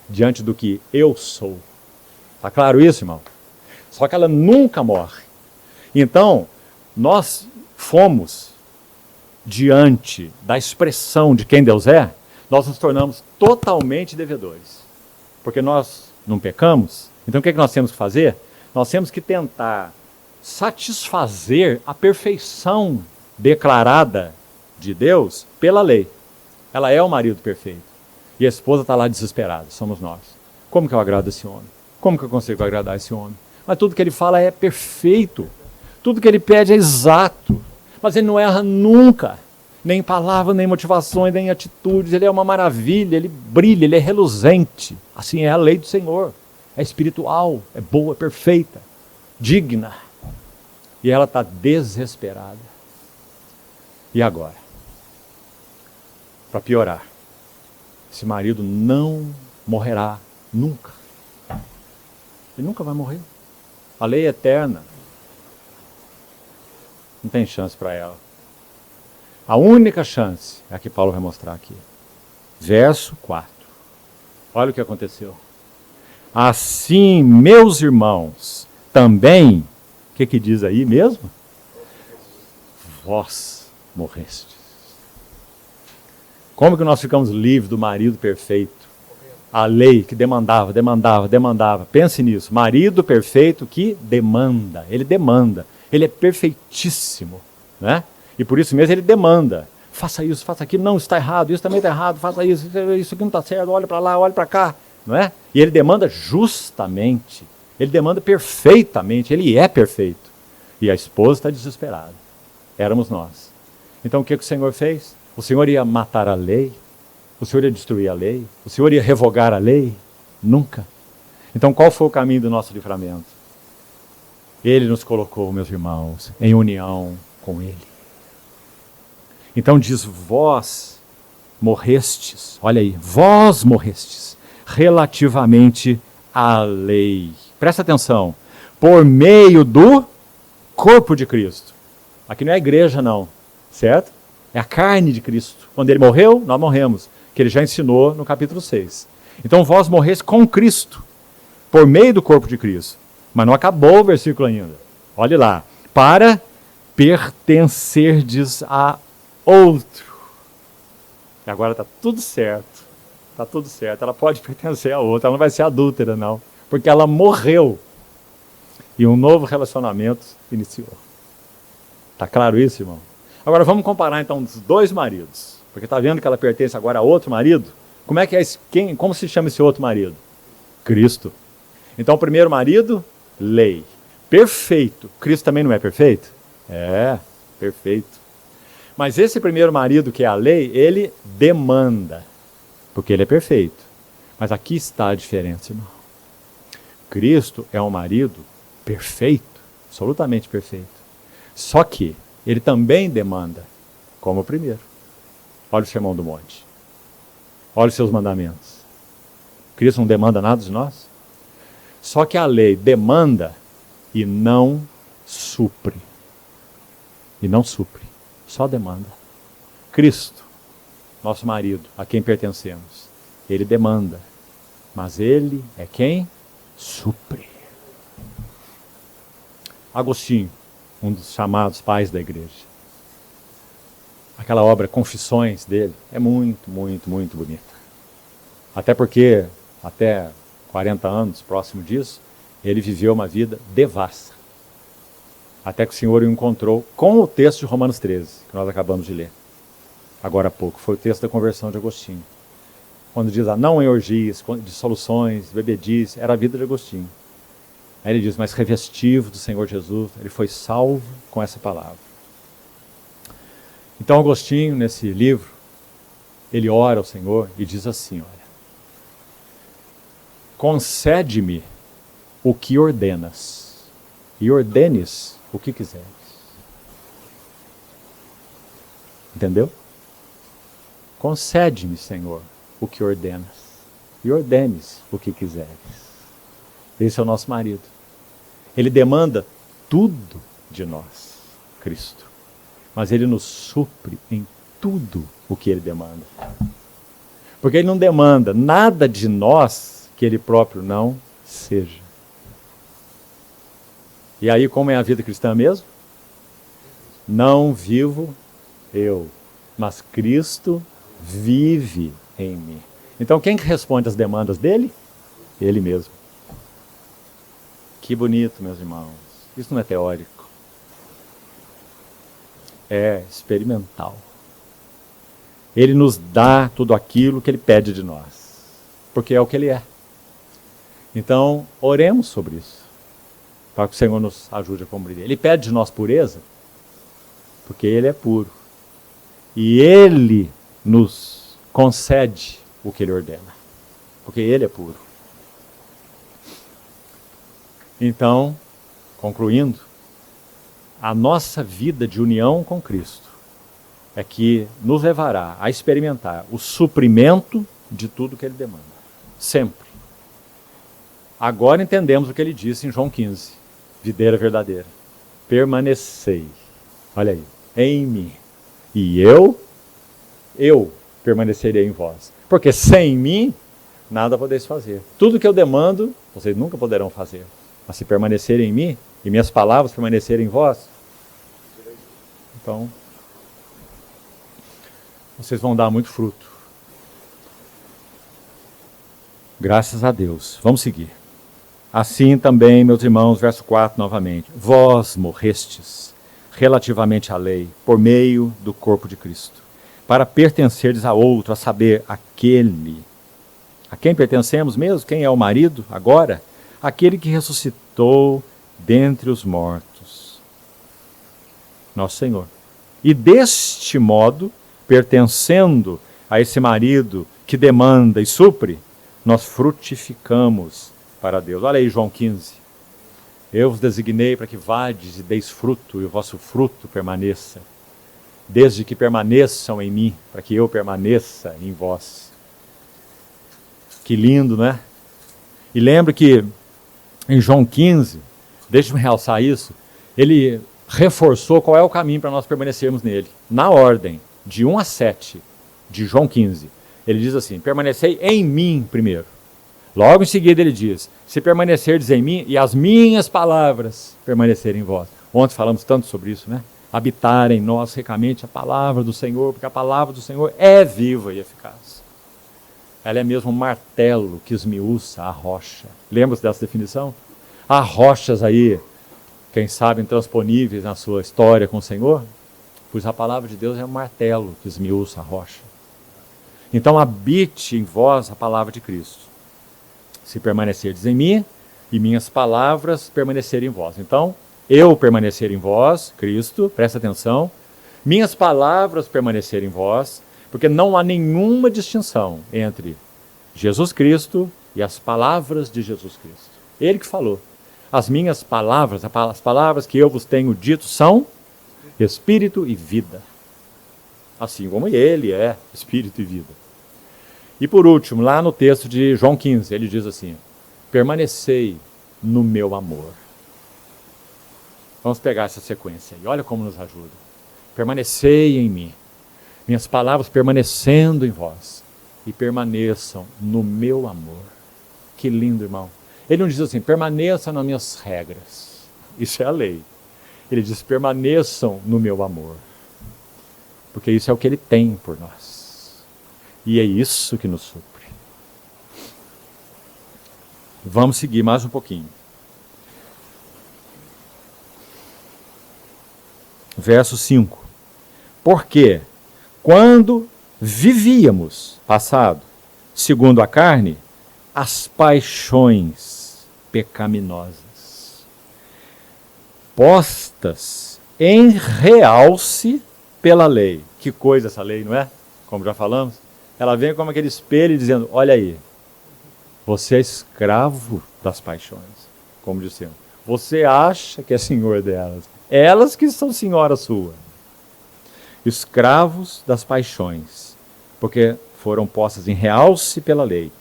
diante do que eu sou. Está claro isso, irmão? Só que ela nunca morre. Então, nós fomos diante da expressão de quem Deus é, nós nos tornamos totalmente devedores. Porque nós não pecamos, então o que nós temos que fazer? Nós temos que tentar satisfazer a perfeição declarada de Deus pela lei. Ela é o marido perfeito. E a esposa está lá desesperada, somos nós. Como que eu agrado esse homem? Como que eu consigo agradar esse homem? Mas tudo que ele fala é perfeito. Tudo que ele pede é exato. Mas ele não erra nunca. Nem palavra, nem motivações, nem atitudes. Ele é uma maravilha, ele brilha, ele é reluzente. Assim é a lei do Senhor. É espiritual, é boa, é perfeita, digna. E ela está desesperada. E agora? Para piorar, esse marido não morrerá nunca. Ele nunca vai morrer. A lei é eterna. Não tem chance para ela. A única chance é a que Paulo vai mostrar aqui. Verso 4. Olha o que aconteceu. Assim, meus irmãos, também, o que diz aí mesmo? Vós morrestes. Como que nós ficamos livres do marido perfeito? A lei que demandava. Pense nisso. Marido perfeito que demanda. Ele demanda. Ele é perfeitíssimo, né? E por isso mesmo ele demanda. Faça isso, faça aquilo. Não, isso está errado. Isso também está errado. Faça isso. Isso aqui não está certo. Olha para lá, olha para cá, não é? E ele demanda justamente. Ele demanda perfeitamente. Ele é perfeito. E a esposa está desesperada. Éramos nós. Então o que o Senhor fez? O Senhor ia matar a lei? O Senhor ia destruir a lei? O Senhor ia revogar a lei? Nunca. Então qual foi o caminho do nosso livramento? Ele nos colocou, meus irmãos, em união com Ele. Então diz, vós morrestes, olha aí, vós morrestes, relativamente à lei. Presta atenção, por meio do corpo de Cristo. Aqui não é a igreja não, certo? É a carne de Cristo. Quando Ele morreu, nós morremos, que Ele já ensinou no capítulo 6. Então vós morrestes com Cristo, por meio do corpo de Cristo. Mas não acabou o versículo ainda. Olhe lá. Para pertencerdes a outro. E agora está tudo certo. Está tudo certo. Ela pode pertencer a outro. Ela não vai ser adúltera, não. Porque ela morreu. E um novo relacionamento iniciou. Está claro isso, irmão? Agora vamos comparar então os dois maridos. Porque está vendo que ela pertence agora a outro marido? Como é que é esse, como se chama esse outro marido? Cristo. Então o primeiro marido, lei. Perfeito. Cristo também não é perfeito? É, perfeito. Mas esse primeiro marido que é a lei, ele demanda. Porque ele é perfeito. Mas aqui está a diferença, irmão. Cristo é um marido perfeito. Absolutamente perfeito. Só que ele também demanda, como o primeiro. Olha o Sermão do Monte. Olha os seus mandamentos. Cristo não demanda nada de nós? Só que a lei demanda e não supre. E não supre. Só demanda. Cristo, nosso marido, a quem pertencemos, ele demanda. Mas ele é quem supre. Agostinho, um dos chamados pais da igreja. Aquela obra Confissões dele é muito, muito, muito bonita. Até porque, até 40 anos, próximo disso, ele viveu uma vida devassa. Até que o Senhor o encontrou com o texto de Romanos 13, que nós acabamos de ler. Agora há pouco, foi o texto da conversão de Agostinho. Quando diz, não em orgias, dissoluções, bebedice, era a vida de Agostinho. Aí ele diz, mas revestivo do Senhor Jesus, ele foi salvo com essa palavra. Então Agostinho, nesse livro, ele ora ao Senhor e diz assim, olha, concede-me o que ordenas, e ordenes o que quiseres. Entendeu? Concede-me, Senhor, o que ordenas, e ordenes o que quiseres. Esse é o nosso marido. Ele demanda tudo de nós, Cristo. Mas ele nos supre em tudo o que ele demanda. Porque ele não demanda nada de nós que ele próprio não seja. E aí, como é a vida cristã mesmo? Não vivo eu, mas Cristo vive em mim. Então, quem que responde às demandas dele? Ele mesmo. Que bonito, meus irmãos. Isso não é teórico. É experimental. Ele nos dá tudo aquilo que ele pede de nós. Porque é o que ele é. Então, oremos sobre isso. Para que o Senhor nos ajude a compreender. Ele pede de nós pureza, porque ele é puro. E ele nos concede o que ele ordena. Porque ele é puro. Então, concluindo, a nossa vida de união com Cristo é que nos levará a experimentar o suprimento de tudo que ele demanda. Sempre. Agora entendemos o que ele disse em João 15. Videira verdadeira. Permanecei. Olha aí. Em mim. E eu permanecerei em vós. Porque sem mim, nada podeis fazer. Tudo que eu demando, vocês nunca poderão fazer. Mas se permanecerem em mim, e minhas palavras permanecerem em vós, então, vocês vão dar muito fruto. Graças a Deus. Vamos seguir. Assim também, meus irmãos, verso 4 novamente. Vós morrestes relativamente à lei, por meio do corpo de Cristo, para pertencerdes a outro, a saber, aquele. A quem pertencemos mesmo? Quem é o marido agora? Aquele que ressuscitou dentre os mortos. Nosso Senhor. E deste modo, pertencendo a esse marido que demanda e supre, nós frutificamos para Deus. Olha aí João 15. Eu vos designei para que vades e deis fruto, e o vosso fruto permaneça, desde que permaneçam em mim, para que eu permaneça em vós. Que lindo, não é? E lembre que em João 15, deixe-me realçar isso, ele reforçou qual é o caminho para nós permanecermos nele. Na ordem, de 1 a 7, de João 15, ele diz assim, permanecei em mim primeiro. Logo em seguida ele diz, se permanecerdes em mim e as minhas palavras permanecerem em vós. Ontem falamos tanto sobre isso, né? Habitar em nós ricamente a palavra do Senhor, porque a palavra do Senhor é viva e eficaz. Ela é mesmo um martelo que esmiuça a rocha. Lembra-se dessa definição? Há rochas aí, quem sabe, intransponíveis na sua história com o Senhor, pois a palavra de Deus é um martelo que esmiuça a rocha. Então habite em vós a palavra de Cristo. Se permanecerdes em mim e minhas palavras permanecerem em vós. Então, eu permanecer em vós, Cristo, presta atenção, minhas palavras permanecerem em vós, porque não há nenhuma distinção entre Jesus Cristo e as palavras de Jesus Cristo. Ele que falou. As minhas palavras, as palavras que eu vos tenho dito são espírito e vida. Assim como ele é espírito e vida. E por último, lá no texto de João 15, ele diz assim, permanecei no meu amor. Vamos pegar essa sequência aí, olha como nos ajuda. Permanecei em mim. Minhas palavras permanecendo em vós e permaneçam no meu amor. Que lindo, irmão. Ele não diz assim, permaneçam nas minhas regras. Isso é a lei. Ele diz, permaneçam no meu amor. Porque isso é o que ele tem por nós. E é isso que nos supre. Vamos seguir mais um pouquinho. Verso 5. Porque quando vivíamos, passado, segundo a carne, as paixões pecaminosas, postas em realce pela lei. Que coisa essa lei, não é? Como já falamos. Ela vem como aquele espelho dizendo, olha aí, você é escravo das paixões, como dissemos. Você acha que é senhor delas. Elas que são senhora sua. Escravos das paixões, porque foram postas em realce pela lei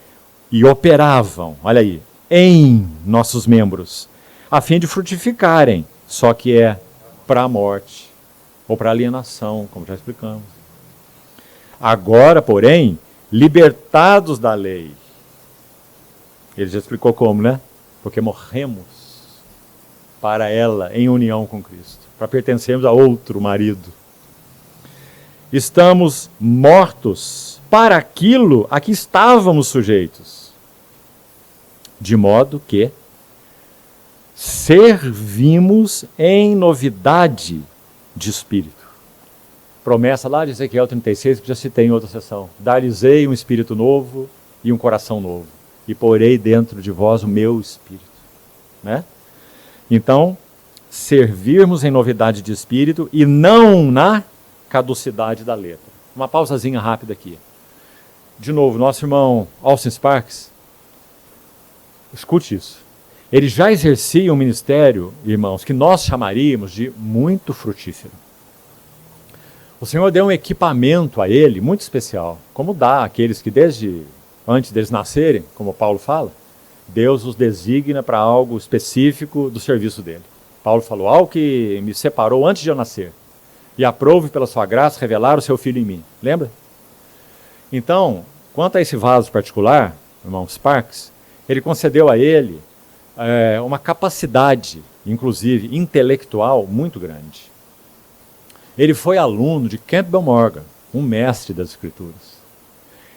e operavam, olha aí, em nossos membros, a fim de frutificarem, só que é para a morte ou para a alienação, como já explicamos. Agora, porém, libertados da lei, ele já explicou como, né? Porque morremos para ela em união com Cristo, para pertencermos a outro marido. Estamos mortos para aquilo a que estávamos sujeitos, de modo que servimos em novidade de espírito. Promessa lá de Ezequiel 36, que já citei em outra sessão. Dar-lhes-ei um espírito novo e um coração novo, e porei dentro de vós o meu espírito. Né? Então, servirmos em novidade de espírito e não na caducidade da letra. Uma pausazinha rápida aqui. De novo, nosso irmão Austin Sparks, escute isso. Ele já exercia um ministério, irmãos, que nós chamaríamos de muito frutífero. O Senhor deu um equipamento a ele muito especial, como dá àqueles que desde antes deles nascerem, como Paulo fala, Deus os designa para algo específico do serviço dele. Paulo falou, algo que me separou antes de eu nascer, e aprove pela sua graça revelar o seu Filho em mim. Lembra? Então, quanto a esse vaso particular, irmão Sparks, ele concedeu a ele uma capacidade, inclusive intelectual, muito grande. Ele foi aluno de Campbell Morgan, um mestre das Escrituras.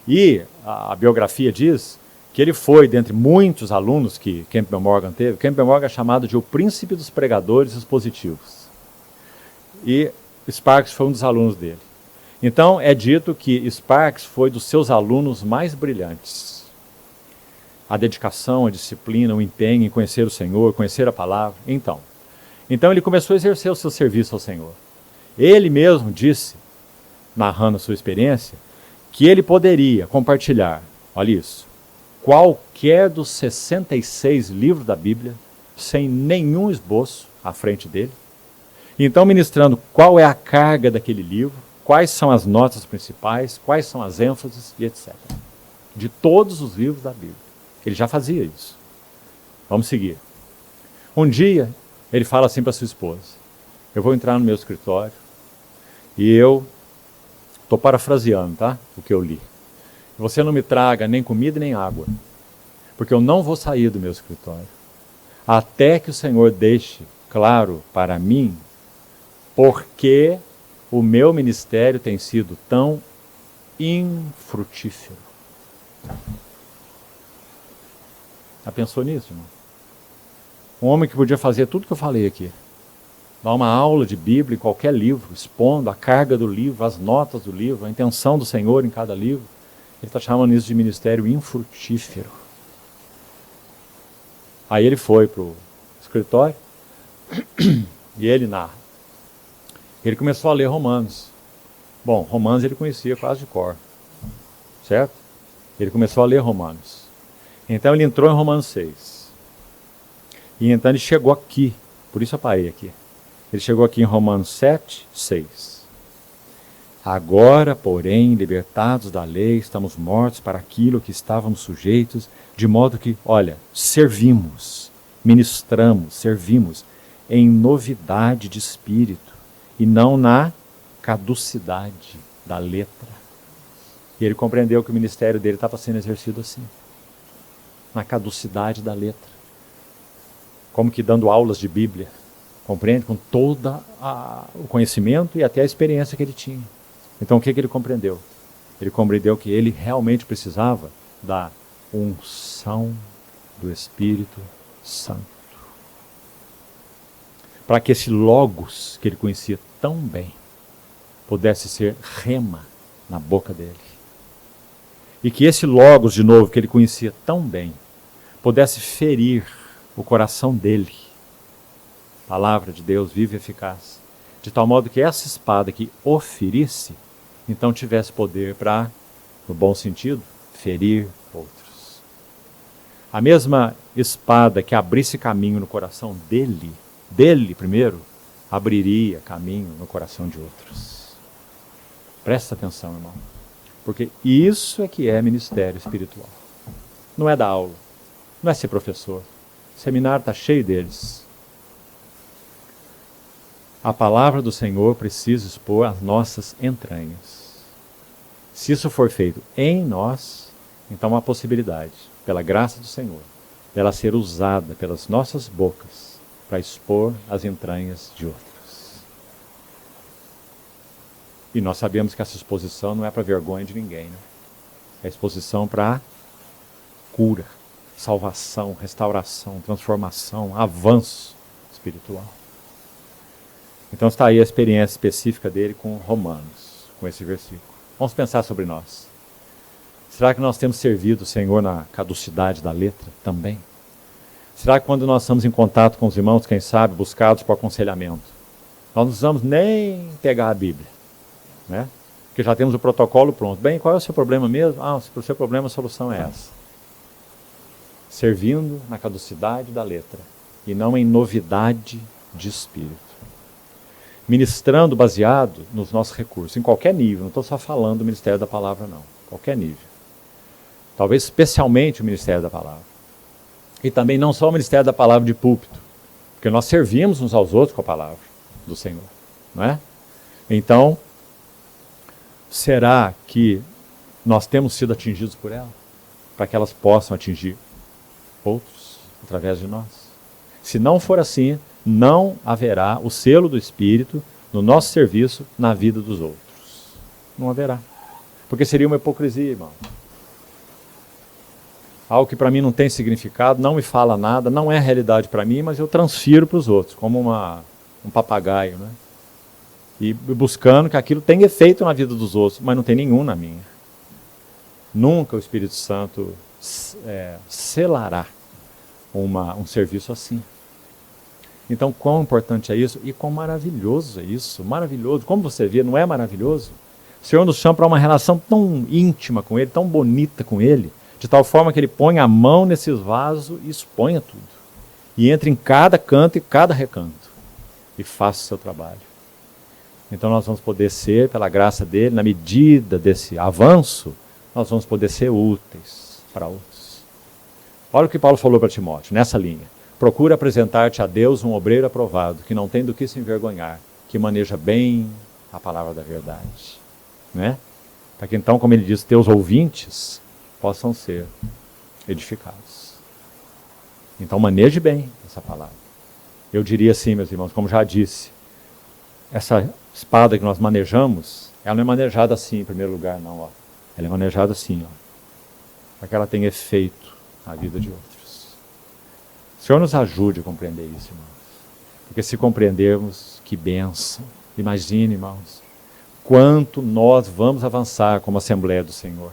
E a biografia diz que ele foi, dentre muitos alunos que Campbell Morgan teve, Campbell Morgan é chamado de o príncipe dos pregadores expositivos. E Sparks foi um dos alunos dele. Então, é dito que Sparks foi dos seus alunos mais brilhantes. A dedicação, a disciplina, o empenho em conhecer o Senhor, conhecer a palavra. Então ele começou a exercer o seu serviço ao Senhor. Ele mesmo disse, narrando a sua experiência, que ele poderia compartilhar, olha isso, qualquer dos 66 livros da Bíblia, sem nenhum esboço à frente dele. Então, ministrando qual é a carga daquele livro, quais são as notas principais, quais são as ênfases e etc. De todos os livros da Bíblia. Ele já fazia isso. Vamos seguir. Um dia, ele fala assim para sua esposa: eu vou entrar no meu escritório e eu estou parafraseando, tá? O que eu li. Você não me traga nem comida nem água, porque eu não vou sair do meu escritório até que o Senhor deixe claro para mim porque o meu ministério tem sido tão infrutífero. Já pensou nisso, irmão? Um homem que podia fazer tudo que eu falei aqui. Dar uma aula de Bíblia em qualquer livro, expondo a carga do livro, as notas do livro, a intenção do Senhor em cada livro. Ele está chamando isso de ministério infrutífero. Aí ele foi para o escritório e ele narra. Ele começou a ler Romanos. Bom, Romanos ele conhecia quase de cor. Certo? Ele começou a ler Romanos. Então ele entrou em Romanos 6. E então ele chegou aqui. Por isso eu parei aqui. Ele chegou aqui em Romanos 7, 6. Agora, porém, libertados da lei, estamos mortos para aquilo que estávamos sujeitos, de modo que, olha, servimos, ministramos, servimos em novidade de espírito e não na caducidade da letra. E ele compreendeu que o ministério dele estava sendo exercido assim, na caducidade da letra. Como que dando aulas de Bíblia, compreende? Com todo o conhecimento e até a experiência que ele tinha. Então o que ele compreendeu? Ele compreendeu que ele realmente precisava da unção do Espírito Santo. Para que esse logos que ele conhecia tão bem pudesse ser rema na boca dele. E que esse logos, de novo, que ele conhecia tão bem, pudesse ferir o coração dele. Palavra de Deus viva e eficaz. De tal modo que essa espada que o ferisse, então tivesse poder para, no bom sentido, ferir outros. A mesma espada que abrisse caminho no coração dele primeiro, abriria caminho no coração de outros. Presta atenção, irmão. Porque isso é que é ministério espiritual. Não é dar aula, não é ser professor. O seminário está cheio deles. A palavra do Senhor precisa expor as nossas entranhas. Se isso for feito em nós, então há a possibilidade, pela graça do Senhor, dela ser usada pelas nossas bocas para expor as entranhas de outros. E nós sabemos que essa exposição não é para vergonha de ninguém, né? É exposição para cura, salvação, restauração, transformação, avanço espiritual. Então está aí a experiência específica dele com Romanos, com esse versículo. Vamos pensar sobre nós. Será que nós temos servido o Senhor na caducidade da letra também? Será que quando nós estamos em contato com os irmãos, quem sabe, buscados por aconselhamento, nós não precisamos nem pegar a Bíblia, né? Porque já temos o protocolo pronto. Bem, qual é o seu problema mesmo? O seu problema, a solução é essa. Servindo na caducidade da letra e não em novidade de espírito. Ministrando baseado nos nossos recursos, em qualquer nível. Não estou só falando do ministério da palavra, não. Qualquer nível. Talvez especialmente o ministério da palavra. E também não só o ministério da palavra de púlpito, porque nós servimos uns aos outros com a palavra do Senhor, não é? Então, será que nós temos sido atingidos por ela? Para que elas possam atingir outros através de nós? Se não for assim, não haverá o selo do Espírito no nosso serviço na vida dos outros. Não haverá. Porque seria uma hipocrisia, irmão. algo que para mim não tem significado, não me fala nada, não é realidade para mim, mas eu transfiro para os outros, como um papagaio, né? E buscando que aquilo tenha efeito na vida dos outros, mas não tem nenhum na minha. Nunca o Espírito Santo selará um serviço assim. Então, quão importante é isso e quão maravilhoso é isso, maravilhoso. Como você vê, não é maravilhoso? O Senhor nos chama para uma relação tão íntima com Ele, tão bonita com Ele, de tal forma que Ele põe a mão nesses vasos e exponha tudo. E entra em cada canto e cada recanto e faça o seu trabalho. Então nós vamos poder ser, pela graça dEle, na medida desse avanço, nós vamos poder ser úteis para outros. Olha o que Paulo falou para Timóteo, nessa linha. Procura apresentar-te a Deus um obreiro aprovado, que não tem do que se envergonhar, que maneja bem a palavra da verdade. Né? Para que então, como ele diz, teus ouvintes possam ser edificados. Então maneje bem essa palavra. Eu diria assim, meus irmãos, como já disse, essa espada que nós manejamos, ela não é manejada assim em primeiro lugar, não. Ó. Ela é manejada assim, ó, para que ela tenha efeito na vida de outros. O Senhor nos ajude a compreender isso, irmãos. Porque se compreendermos, que bênção. Imagine, irmãos, quanto nós vamos avançar como Assembleia do Senhor.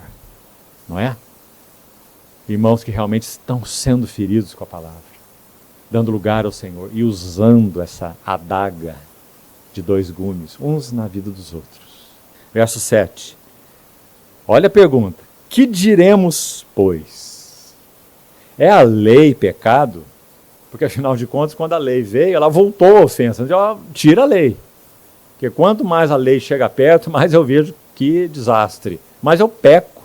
Não é? Irmãos que realmente estão sendo feridos com a palavra, dando lugar ao Senhor e usando essa adaga de 2 gumes, uns na vida dos outros. Verso 7. Olha a pergunta. Que diremos, pois? É a lei pecado? Porque, afinal de contas, quando a lei veio, ela voltou à ofensa. Então, tira a lei. Porque quanto mais a lei chega perto, mais eu vejo que desastre. Mas eu peco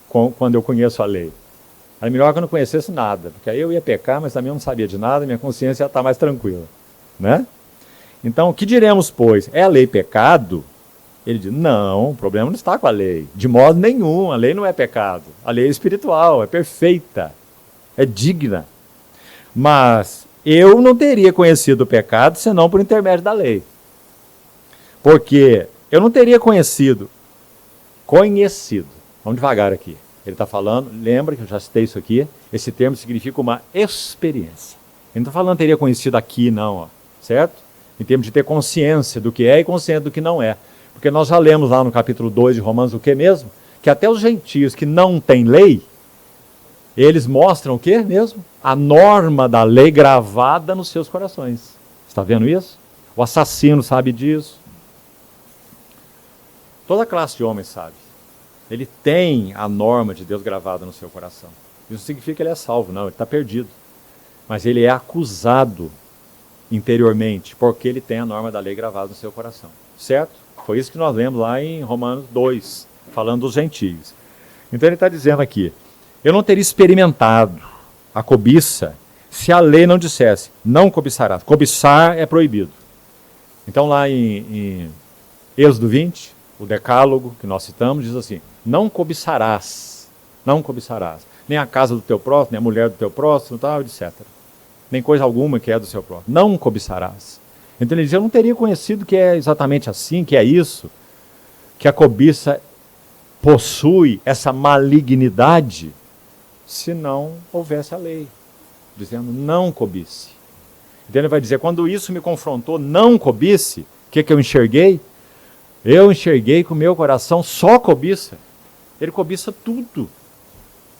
quando eu conheço a lei. Era melhor que eu não conhecesse nada, porque aí eu ia pecar, mas também eu não sabia de nada, minha consciência ia estar mais tranquila. Né? Então, o que diremos, pois? É a lei pecado? Ele diz, não, o problema não está com a lei. De modo nenhum, a lei não é pecado. A lei é espiritual, é perfeita, é digna. Mas eu não teria conhecido o pecado senão por intermédio da lei. Porque eu não teria conhecido. Vamos devagar aqui. Ele está falando, lembra que eu já citei isso aqui, esse termo significa uma experiência. Ele não está falando teria conhecido aqui, não, ó, certo? Em termos de ter consciência do que é e consciência do que não é. Porque nós já lemos lá no capítulo 2 de Romanos o que mesmo? Que até os gentios que não têm lei, eles mostram o que mesmo? A norma da lei gravada nos seus corações. Está vendo isso? O assassino sabe disso. Toda classe de homens sabe. Ele tem a norma de Deus gravada no seu coração. Isso não significa que ele é salvo, não, ele está perdido. Mas ele é acusado interiormente, porque ele tem a norma da lei gravada no seu coração. Certo? Foi isso que nós lemos lá em Romanos 2, falando dos gentios. Então ele está dizendo aqui, eu não teria experimentado a cobiça se a lei não dissesse, não cobiçarás. Cobiçar é proibido. Então lá em Êxodo 20, o decálogo que nós citamos, diz assim, não cobiçarás, nem a casa do teu próximo, nem a mulher do teu próximo, tal, etc. Nem coisa alguma que é do seu próximo. Não cobiçarás. Então ele diz, eu não teria conhecido que é exatamente assim, que é isso, que a cobiça possui essa malignidade, se não houvesse a lei, dizendo não cobice. Então ele vai dizer, quando isso me confrontou, não cobice, o que eu enxerguei? Eu enxerguei que o meu coração só cobiça. Ele cobiça tudo.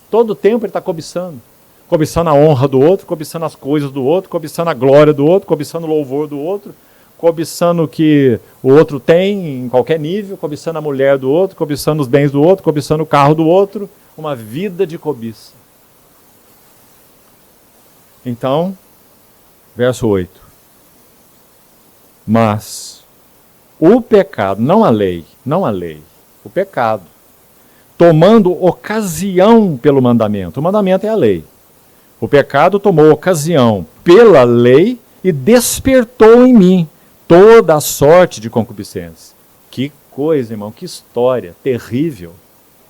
Todo tempo ele está cobiçando. Cobiçando a honra do outro, cobiçando as coisas do outro, cobiçando a glória do outro, cobiçando o louvor do outro, cobiçando o que o outro tem em qualquer nível, cobiçando a mulher do outro, cobiçando os bens do outro, cobiçando o carro do outro. Uma vida de cobiça. Então, verso 8. Mas o pecado, não a lei, o pecado, tomando ocasião pelo mandamento. O mandamento é a lei. O pecado tomou ocasião pela lei e despertou em mim toda a sorte de concupiscência. Que coisa, irmão, que história terrível.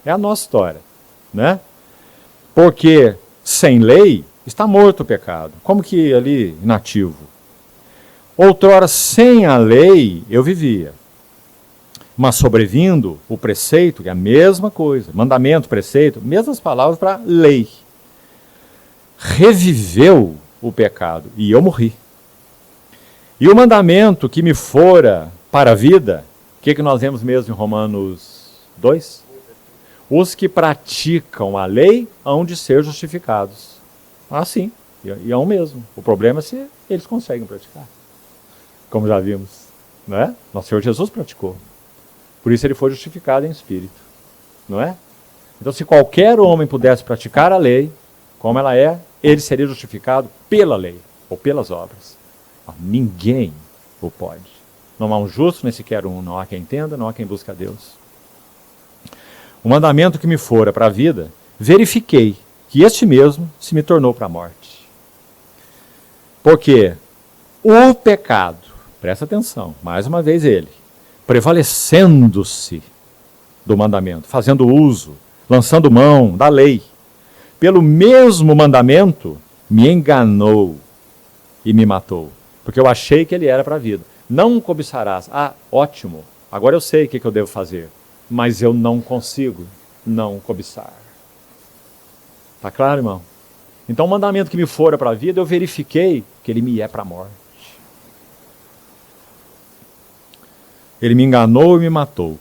É a nossa história, né? Porque sem lei está morto o pecado. Como que ali, inativo? Outrora, sem a lei, eu vivia. mas sobrevindo o preceito, que é a mesma coisa, mandamento, preceito, mesmas palavras para lei. Reviveu o pecado e eu morri. E o mandamento que me fora para a vida, o que nós vemos mesmo em Romanos 2? Os que praticam a lei hão de ser justificados. Sim, e hão mesmo. O problema é se eles conseguem praticar. Como já vimos, não é? Nosso Senhor Jesus praticou. Por isso ele foi justificado em espírito, não é? Então, se qualquer homem pudesse praticar a lei, como ela é, ele seria justificado pela lei, ou pelas obras. Ninguém o pode. Não há um justo, nem sequer um. Não há quem entenda, não há quem busque a Deus. O mandamento que me fora para a vida, verifiquei que este mesmo se me tornou para a morte. Porque o pecado, presta atenção, mais uma vez ele, prevalecendo-se do mandamento, fazendo uso, lançando mão da lei, pelo mesmo mandamento, me enganou e me matou. Porque eu achei que ele era para a vida. Não cobiçarás. Ótimo, agora eu sei o que eu devo fazer. Mas eu não consigo não cobiçar. Está claro, irmão? Então o mandamento que me fora para a vida, eu verifiquei que ele me é para a morte. Ele me enganou e me matou.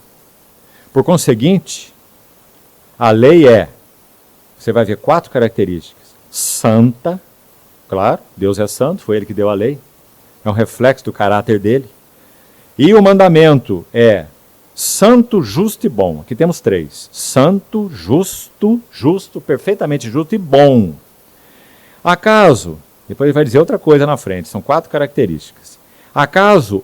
Por conseguinte, a lei você vai ver 4 características. Santa, claro, Deus é santo, foi ele que deu a lei. É um reflexo do caráter dele. E o mandamento é santo, justo e bom. Aqui temos 3. Santo, justo, perfeitamente justo e bom. Acaso, depois ele vai dizer outra coisa na frente, são 4 características. Acaso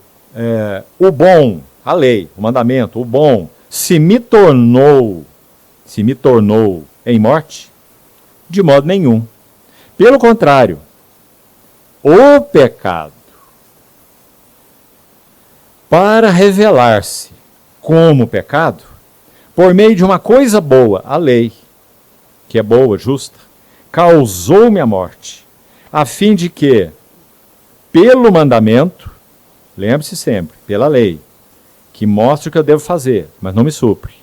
o bom, a lei, o mandamento, o bom, se me tornou em morte? De modo nenhum. Pelo contrário, o pecado, para revelar-se como pecado, por meio de uma coisa boa, a lei, que é boa, justa, causou-me a morte, a fim de que, pelo mandamento, lembre-se sempre, pela lei, que mostra o que eu devo fazer, mas não me supre,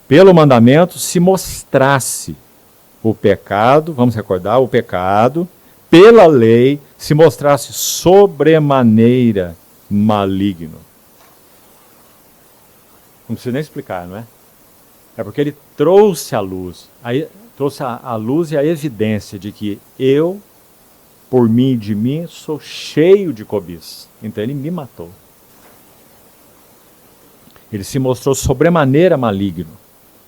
pelo mandamento se mostrasse o pecado, vamos recordar, o pecado, pela lei, se mostrasse sobremaneira maligno. Não precisa nem explicar, não é? É porque ele trouxe à luz, a luz e a evidência de que eu, por mim e de mim, sou cheio de cobiça. Então ele me matou. Ele se mostrou sobremaneira maligno.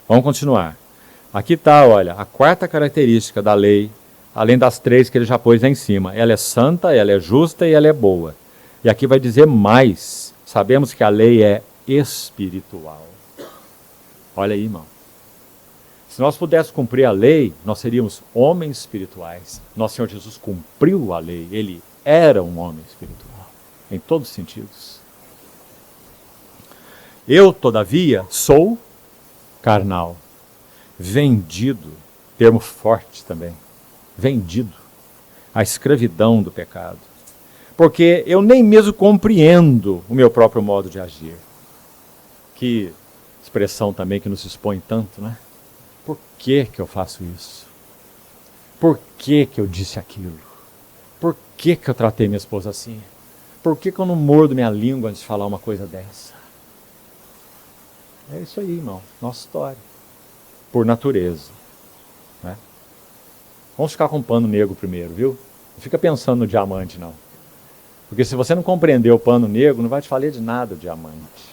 Vamos continuar. Aqui está, olha, a 4ª característica da lei, além das 3 que ele já pôs lá em cima. Ela é santa, ela é justa e ela é boa. E aqui vai dizer mais. Sabemos que a lei é espiritual. Olha aí, irmão. Se nós pudéssemos cumprir a lei, nós seríamos homens espirituais. Nosso Senhor Jesus cumpriu a lei. Ele era um homem espiritual, em todos os sentidos. Eu, todavia, sou carnal, vendido, termo forte também, vendido à escravidão do pecado. Porque eu nem mesmo compreendo o meu próprio modo de agir. Que expressão também que nos expõe tanto, né? Por que eu faço isso? Por que eu disse aquilo? Por que eu tratei minha esposa assim? Por que eu não mordo minha língua antes de falar uma coisa dessa? É isso aí, irmão. Nossa história. Por natureza. Né? Vamos ficar com o pano negro primeiro, viu? Não fica pensando no diamante, não. Porque se você não compreender o pano negro, não vai te falar de nada, diamante.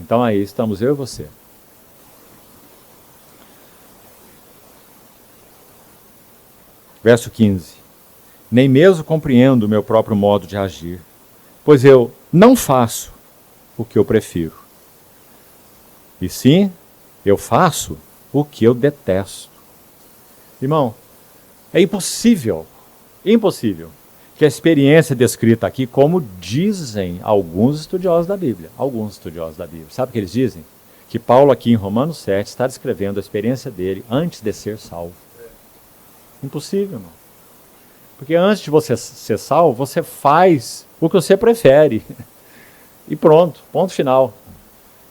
Então aí estamos eu e você. Verso 15. Nem mesmo compreendo o meu próprio modo de agir, pois eu não faço o que eu prefiro. E sim, eu faço o que eu detesto. Irmão, é impossível que a experiência descrita aqui, como dizem alguns estudiosos da Bíblia. Sabe o que eles dizem? Que Paulo aqui em Romanos 7 está descrevendo a experiência dele antes de ser salvo. Impossível, irmão. Porque antes de você ser salvo, você faz o que você prefere. E pronto, ponto final.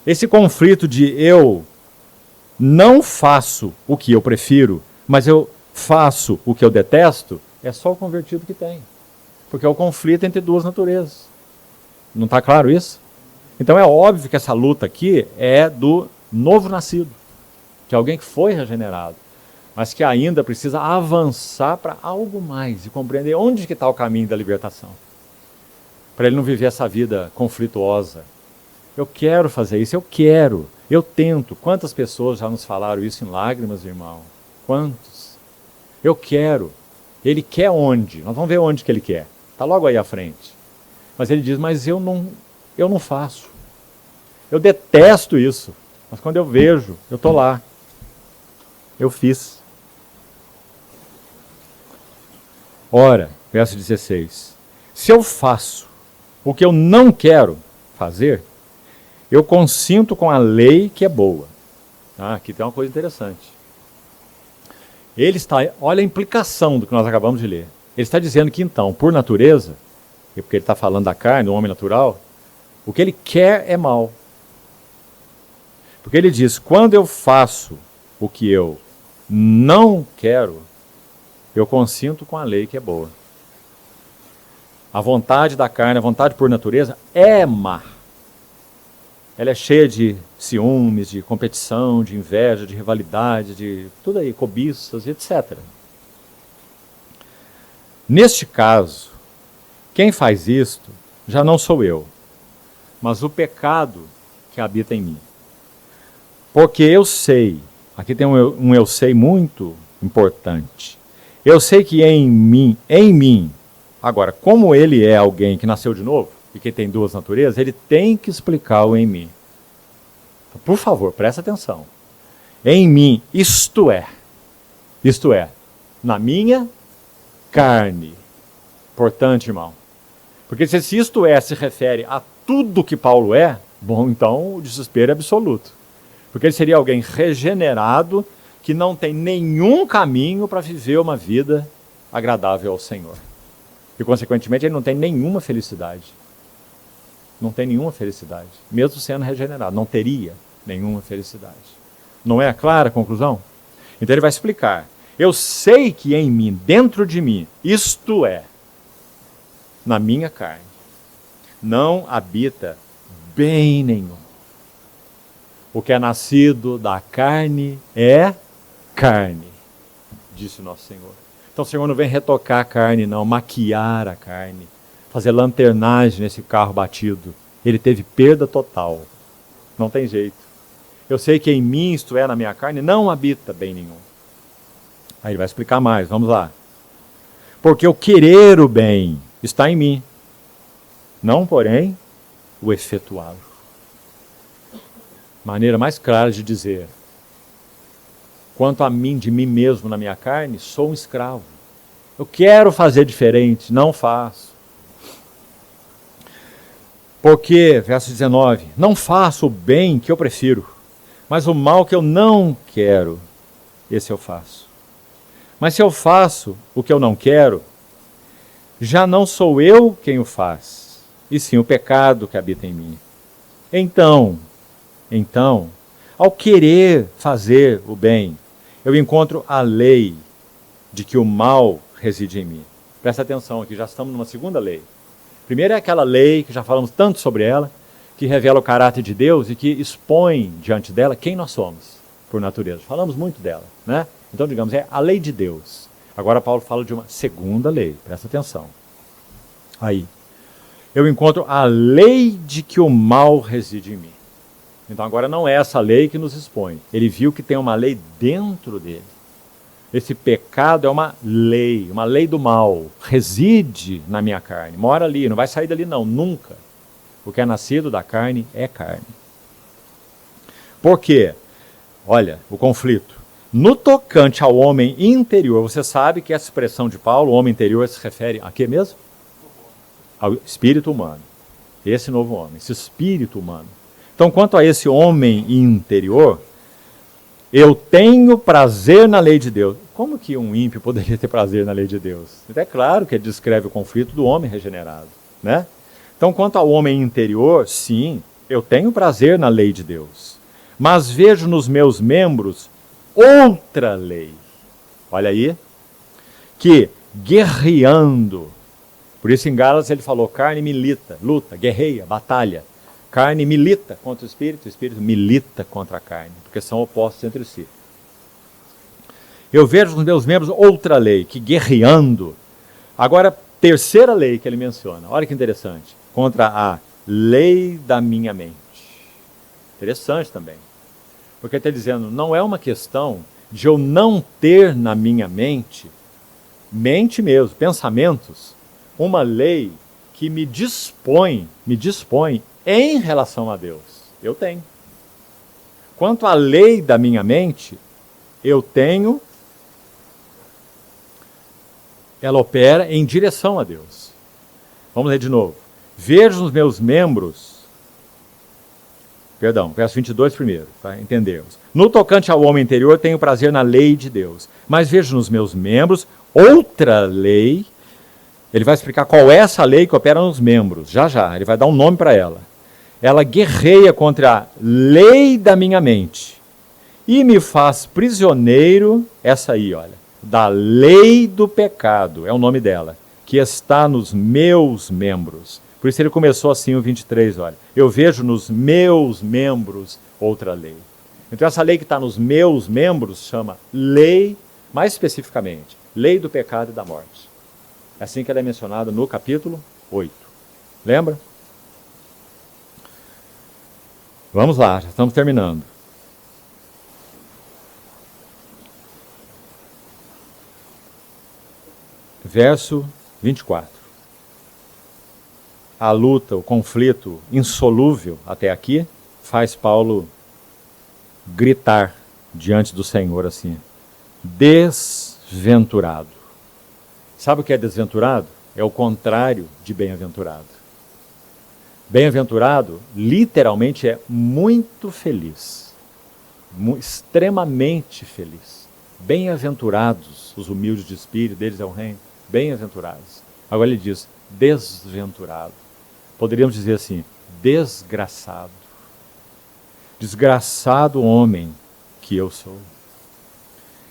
Esse conflito de eu não faço o que eu prefiro, mas eu faço o que eu detesto, é só o convertido que tem. Porque é o conflito entre duas naturezas. Não está claro isso? Então é óbvio que essa luta aqui é do novo nascido, de alguém que foi regenerado, mas que ainda precisa avançar para algo mais e compreender onde que está o caminho da libertação. Para ele não viver essa vida conflituosa. Eu quero fazer isso, eu tento. Quantas pessoas já nos falaram isso em lágrimas, irmão? Quantos? Eu quero. Ele quer onde? Nós vamos ver onde que ele quer. Está logo aí à frente. Mas ele diz, mas eu não faço. Eu detesto isso. Mas quando eu vejo, eu estou lá. Eu fiz. Ora, verso 16. Se eu faço o que eu não quero fazer, eu consinto com a lei que é boa. Aqui tem uma coisa interessante. Ele está, olha a implicação do que nós acabamos de ler. Ele está dizendo que então, por natureza, porque ele está falando da carne, do homem natural, o que ele quer é mal. Porque ele diz, quando eu faço o que eu não quero, eu consinto com a lei que é boa. A vontade da carne, a vontade por natureza, é má. Ela é cheia de ciúmes, de competição, de inveja, de rivalidade, de tudo aí, cobiças, etc. Neste caso, quem faz isto já não sou eu, mas o pecado que habita em mim. Porque eu sei, aqui tem um eu sei muito importante. Eu sei que em mim, agora, como ele é alguém que nasceu de novo, e que tem duas naturezas, ele tem que explicar o em mim. Então, por favor, presta atenção. Em mim, isto é, na minha carne. Importante, irmão. Porque se isto é se refere a tudo que Paulo é, bom, então o desespero é absoluto. Porque ele seria alguém regenerado que não tem nenhum caminho para viver uma vida agradável ao Senhor. E, consequentemente, ele não tem nenhuma felicidade. Não tem nenhuma felicidade. Mesmo sendo regenerado, não teria nenhuma felicidade. Não é clara a conclusão? Então ele vai explicar. Eu sei que em mim, dentro de mim, isto é, na minha carne, não habita bem nenhum. O que é nascido da carne é carne, disse o nosso Senhor. Então o Senhor não vem retocar a carne, não, maquiar a carne, fazer lanternagem nesse carro batido. Ele teve perda total. Não tem jeito. Eu sei que em mim, isto é, na minha carne, não habita bem nenhum. Aí ele vai explicar mais, vamos lá. Porque o querer o bem está em mim, não, porém, o efetuá-lo. Maneira mais clara de dizer, quanto a mim, de mim mesmo na minha carne, sou um escravo. Eu quero fazer diferente, não faço. Porque, verso 19, não faço o bem que eu prefiro, mas o mal que eu não quero, esse eu faço. Mas se eu faço o que eu não quero, já não sou eu quem o faz, e sim o pecado que habita em mim. Então, ao querer fazer o bem, eu encontro a lei de que o mal reside em mim. Presta atenção aqui, já estamos numa segunda lei. Primeiro é aquela lei, que já falamos tanto sobre ela, que revela o caráter de Deus e que expõe diante dela quem nós somos, por natureza. Falamos muito dela, né? Então, digamos, é a lei de Deus. Agora Paulo fala de uma segunda lei, presta atenção. Aí, eu encontro a lei de que o mal reside em mim. Então agora não é essa lei que nos expõe. Ele viu que tem uma lei dentro dele. Esse pecado é uma lei do mal. Reside na minha carne, mora ali, não vai sair dali não, nunca. O que é nascido da carne é carne. Por quê? Olha, o conflito. No tocante ao homem interior, você sabe que essa expressão de Paulo, o homem interior, se refere a quê mesmo? Ao espírito humano. Esse novo homem, esse espírito humano. Então, quanto a esse homem interior, eu tenho prazer na lei de Deus. Como que um ímpio poderia ter prazer na lei de Deus? É claro que ele descreve o conflito do homem regenerado, né? Então, quanto ao homem interior, sim, eu tenho prazer na lei de Deus, mas vejo nos meus membros outra lei. Olha aí, que guerreando, por isso em Gálatas ele falou, carne milita, luta, guerreia, batalha. Carne milita contra o espírito milita contra a carne, porque são opostos entre si. Eu vejo nos meus membros outra lei, que guerreando. Agora, terceira lei que ele menciona, olha que interessante, contra a lei da minha mente. Interessante também, porque está dizendo, não é uma questão de eu não ter na minha mente mesmo, pensamentos, uma lei que me dispõe em relação a Deus. Eu tenho. Quanto à lei da minha mente, eu tenho, ela opera em direção a Deus. Vamos ler de novo. Vejo nos meus membros, verso 22 primeiro, para entendermos. No tocante ao homem interior, tenho prazer na lei de Deus, mas vejo nos meus membros outra lei. Ele vai explicar qual é essa lei que opera nos membros, já, ele vai dar um nome para ela. Ela guerreia contra a lei da minha mente e me faz prisioneiro, essa aí, olha, da lei do pecado, é o nome dela, que está nos meus membros. Por isso ele começou assim o 23, olha. Eu vejo nos meus membros outra lei. Então essa lei que está nos meus membros chama lei, mais especificamente, lei do pecado e da morte. É assim que ela é mencionada no capítulo 8. Lembra? Vamos lá, já estamos terminando. Verso 24. A luta, o conflito insolúvel até aqui, faz Paulo gritar diante do Senhor assim, desventurado. Sabe o que é desventurado? É o contrário de bem-aventurado. Bem-aventurado, literalmente, é muito feliz, extremamente feliz. Bem-aventurados, os humildes de espírito, deles é o reino. Bem-aventurados. Agora ele diz, desventurado. Poderíamos dizer assim, desgraçado. Desgraçado homem que eu sou.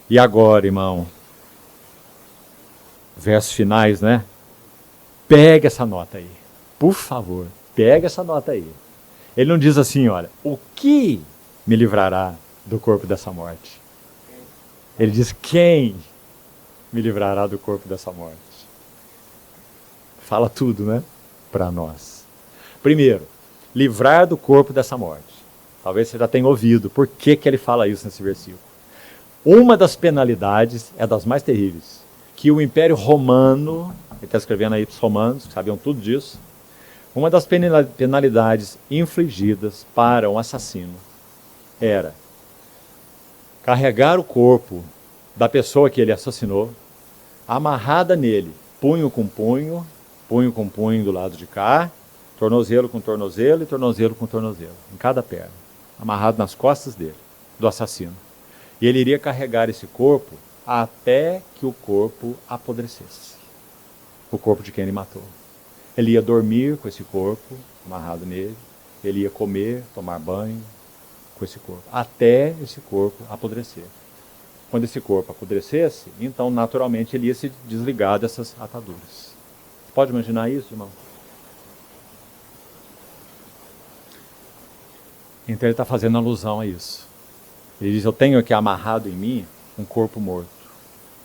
E agora, irmão, versos finais, né? Pega essa nota aí, por favor, pega essa nota aí. Ele não diz assim, olha, o que me livrará do corpo dessa morte? Ele diz, quem me livrará do corpo dessa morte? Fala tudo, né? Para nós. Primeiro, livrar do corpo dessa morte. Talvez você já tenha ouvido por que ele fala isso nesse versículo. Uma das penalidades, é das mais terríveis, que o Império Romano, ele está escrevendo aí para os romanos, que sabiam tudo disso, uma das penalidades infligidas para um assassino era carregar o corpo da pessoa que ele assassinou, amarrada nele, punho com punho do lado de cá, tornozelo com tornozelo e tornozelo com tornozelo, em cada perna, amarrado nas costas dele, do assassino. E ele iria carregar esse corpo até que o corpo apodrecesse, o corpo de quem ele matou. Ele ia dormir com esse corpo amarrado nele, ele ia comer, tomar banho com esse corpo, até esse corpo apodrecer. Quando esse corpo apodrecesse, então naturalmente ele ia se desligar dessas ataduras. Pode imaginar isso, irmão? Então ele está fazendo alusão a isso. Ele diz, eu tenho aqui amarrado em mim um corpo morto.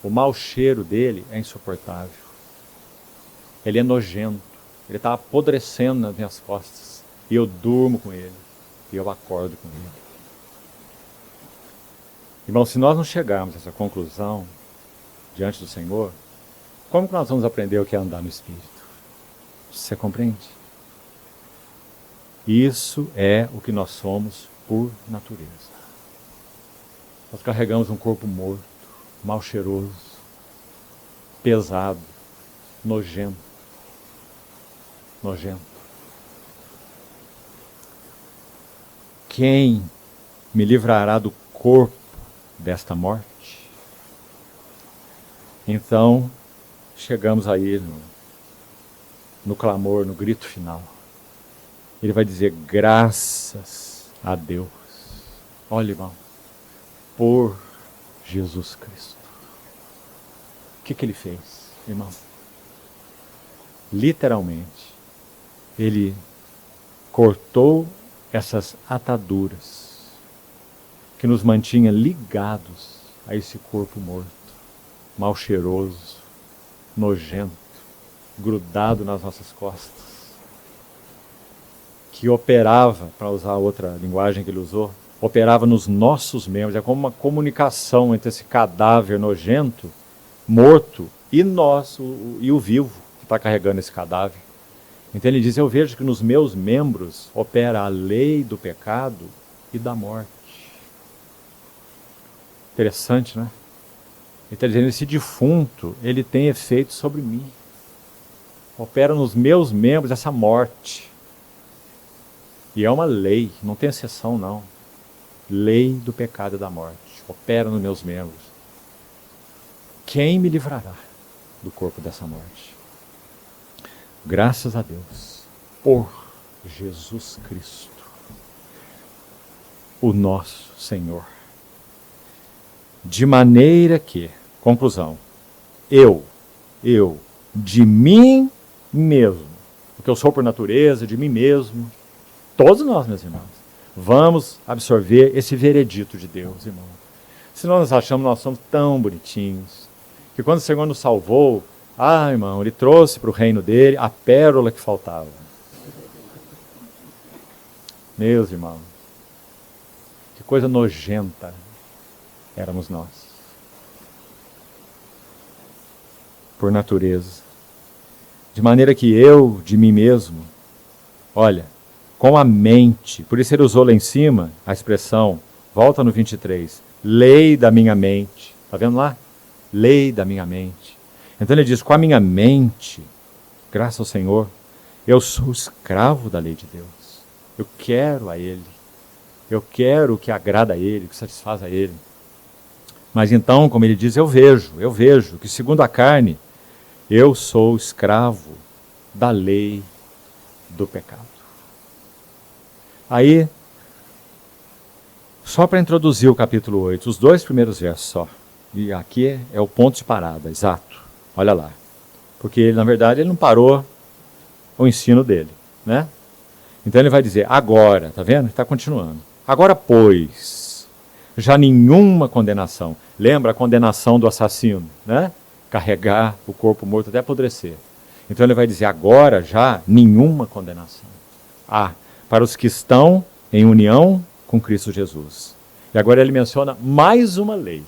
O mau cheiro dele é insuportável. Ele é nojento. Ele está apodrecendo nas minhas costas. E eu durmo com ele. E eu acordo com ele. Irmão, se nós não chegarmos a essa conclusão diante do Senhor, como que nós vamos aprender o que é andar no Espírito? Você compreende? Isso é o que nós somos por natureza. Nós carregamos um corpo morto, mal cheiroso, pesado, nojento. Quem me livrará do corpo desta morte? Então, chegamos aí no clamor, no grito final. Ele vai dizer graças a Deus. Olha, irmão, por Jesus Cristo. O que ele fez, irmão? Literalmente, ele cortou essas ataduras que nos mantinha ligados a esse corpo morto, mal cheiroso, nojento, grudado nas nossas costas, que operava, para usar a outra linguagem que ele usou, operava nos nossos membros. É como uma comunicação entre esse cadáver nojento, morto, e nós, e o vivo, que está carregando esse cadáver. Então ele diz, eu vejo que nos meus membros opera a lei do pecado e da morte. Interessante, né? Ele está dizendo, esse defunto, ele tem efeito sobre mim. Opera nos meus membros essa morte. E é uma lei, não tem exceção não. Lei do pecado e da morte. Opera nos meus membros. Quem me livrará do corpo dessa morte? Graças a Deus, por Jesus Cristo, o nosso Senhor. De maneira que, conclusão, eu, de mim mesmo, porque eu sou por natureza, de mim mesmo, todos nós, meus irmãos, vamos absorver esse veredito de Deus, irmão. Senão nós achamos que nós somos tão bonitinhos, que quando o Senhor nos salvou, irmão, Ele trouxe para o reino dele a pérola que faltava. Meus irmãos, que coisa nojenta éramos nós. Por natureza. De maneira que eu, de mim mesmo, olha, com a mente, por isso ele usou lá em cima a expressão, volta no 23, lei da minha mente. Está vendo lá? Lei da minha mente. Então ele diz, com a minha mente, graças ao Senhor, eu sou escravo da lei de Deus. Eu quero a Ele. Eu quero o que agrada a Ele, o que satisfaz a Ele. Mas então, como ele diz, eu vejo que segundo a carne, eu sou escravo da lei do pecado. Aí, só para introduzir o capítulo 8, os 2 primeiros versos só. E aqui é o ponto de parada, exato. Olha lá. Porque, na verdade, ele não parou o ensino dele, né? Então ele vai dizer, agora, tá vendo? Está continuando. Agora, pois, já nenhuma condenação. Lembra a condenação do assassino, né? Carregar o corpo morto até apodrecer. Então ele vai dizer, agora já nenhuma condenação. Para os que estão em união com Cristo Jesus. E agora ele menciona mais uma lei.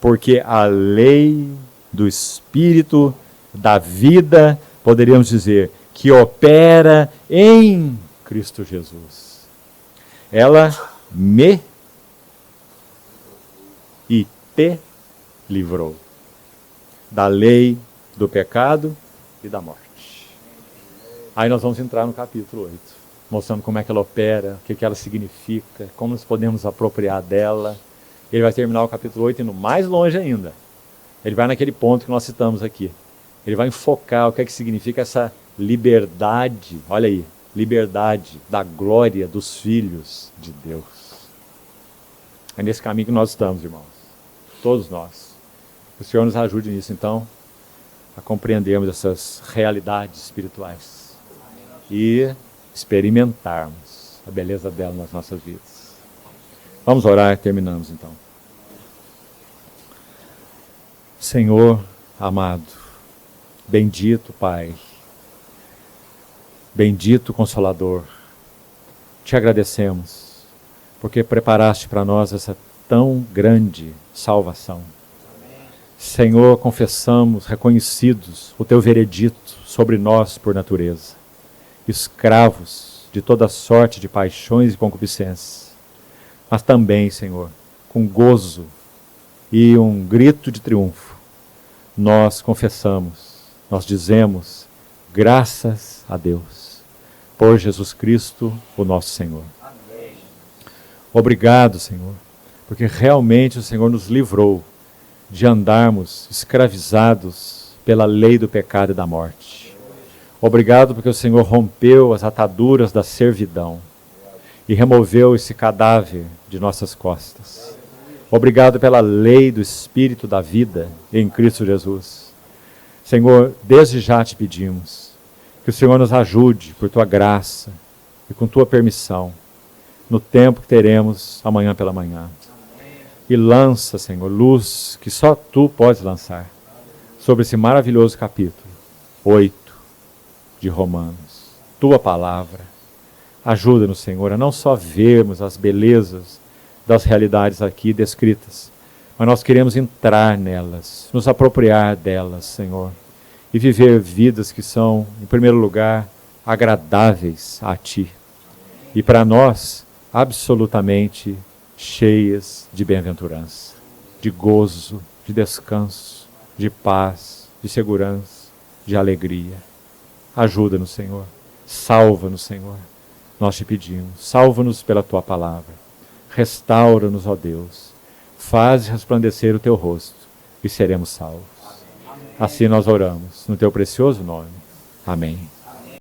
Porque a lei do Espírito, da vida, poderíamos dizer, que opera em Cristo Jesus. Ela me e te livrou da lei do pecado e da morte. Aí nós vamos entrar no capítulo 8, mostrando como é que ela opera, o que ela significa, como nós podemos apropriar dela. Ele vai terminar o capítulo 8 indo mais longe ainda. Ele vai naquele ponto que nós citamos aqui. Ele vai enfocar o que é que significa essa liberdade, olha aí, liberdade da glória dos filhos de Deus. É nesse caminho que nós estamos, irmãos. Todos nós. Que o Senhor nos ajude nisso, então, a compreendermos essas realidades espirituais e experimentarmos a beleza dela nas nossas vidas. Vamos orar e terminamos, então. Senhor amado, bendito Pai, bendito Consolador, te agradecemos, porque preparaste para nós essa tão grande salvação. Senhor, confessamos, reconhecidos, o teu veredito sobre nós por natureza, escravos de toda sorte de paixões e concupiscências, mas também, Senhor, com gozo e um grito de triunfo, nós confessamos, nós dizemos, graças a Deus, por Jesus Cristo, o nosso Senhor. Amém. Obrigado, Senhor, porque realmente o Senhor nos livrou de andarmos escravizados pela lei do pecado e da morte. Obrigado porque o Senhor rompeu as ataduras da servidão e removeu esse cadáver de nossas costas. Obrigado pela lei do Espírito da vida em Cristo Jesus. Senhor, desde já te pedimos que o Senhor nos ajude por tua graça e com tua permissão no tempo que teremos amanhã pela manhã. E lança, Senhor, luz que só tu podes lançar sobre esse maravilhoso capítulo 8 de Romanos. Tua palavra. Ajuda-nos, Senhor, a não só vermos as belezas das realidades aqui descritas, mas nós queremos entrar nelas, nos apropriar delas, Senhor, e viver vidas que são, em primeiro lugar, agradáveis a Ti. E para nós, absolutamente cheias de bem-aventurança, de gozo, de descanso, de paz, de segurança, de alegria. Ajuda-nos, Senhor. Salva-nos, Senhor. Nós te pedimos. Salva-nos pela Tua palavra. Restaura-nos, ó Deus. Faz resplandecer o Teu rosto e seremos salvos. Assim nós oramos, no Teu precioso nome. Amém.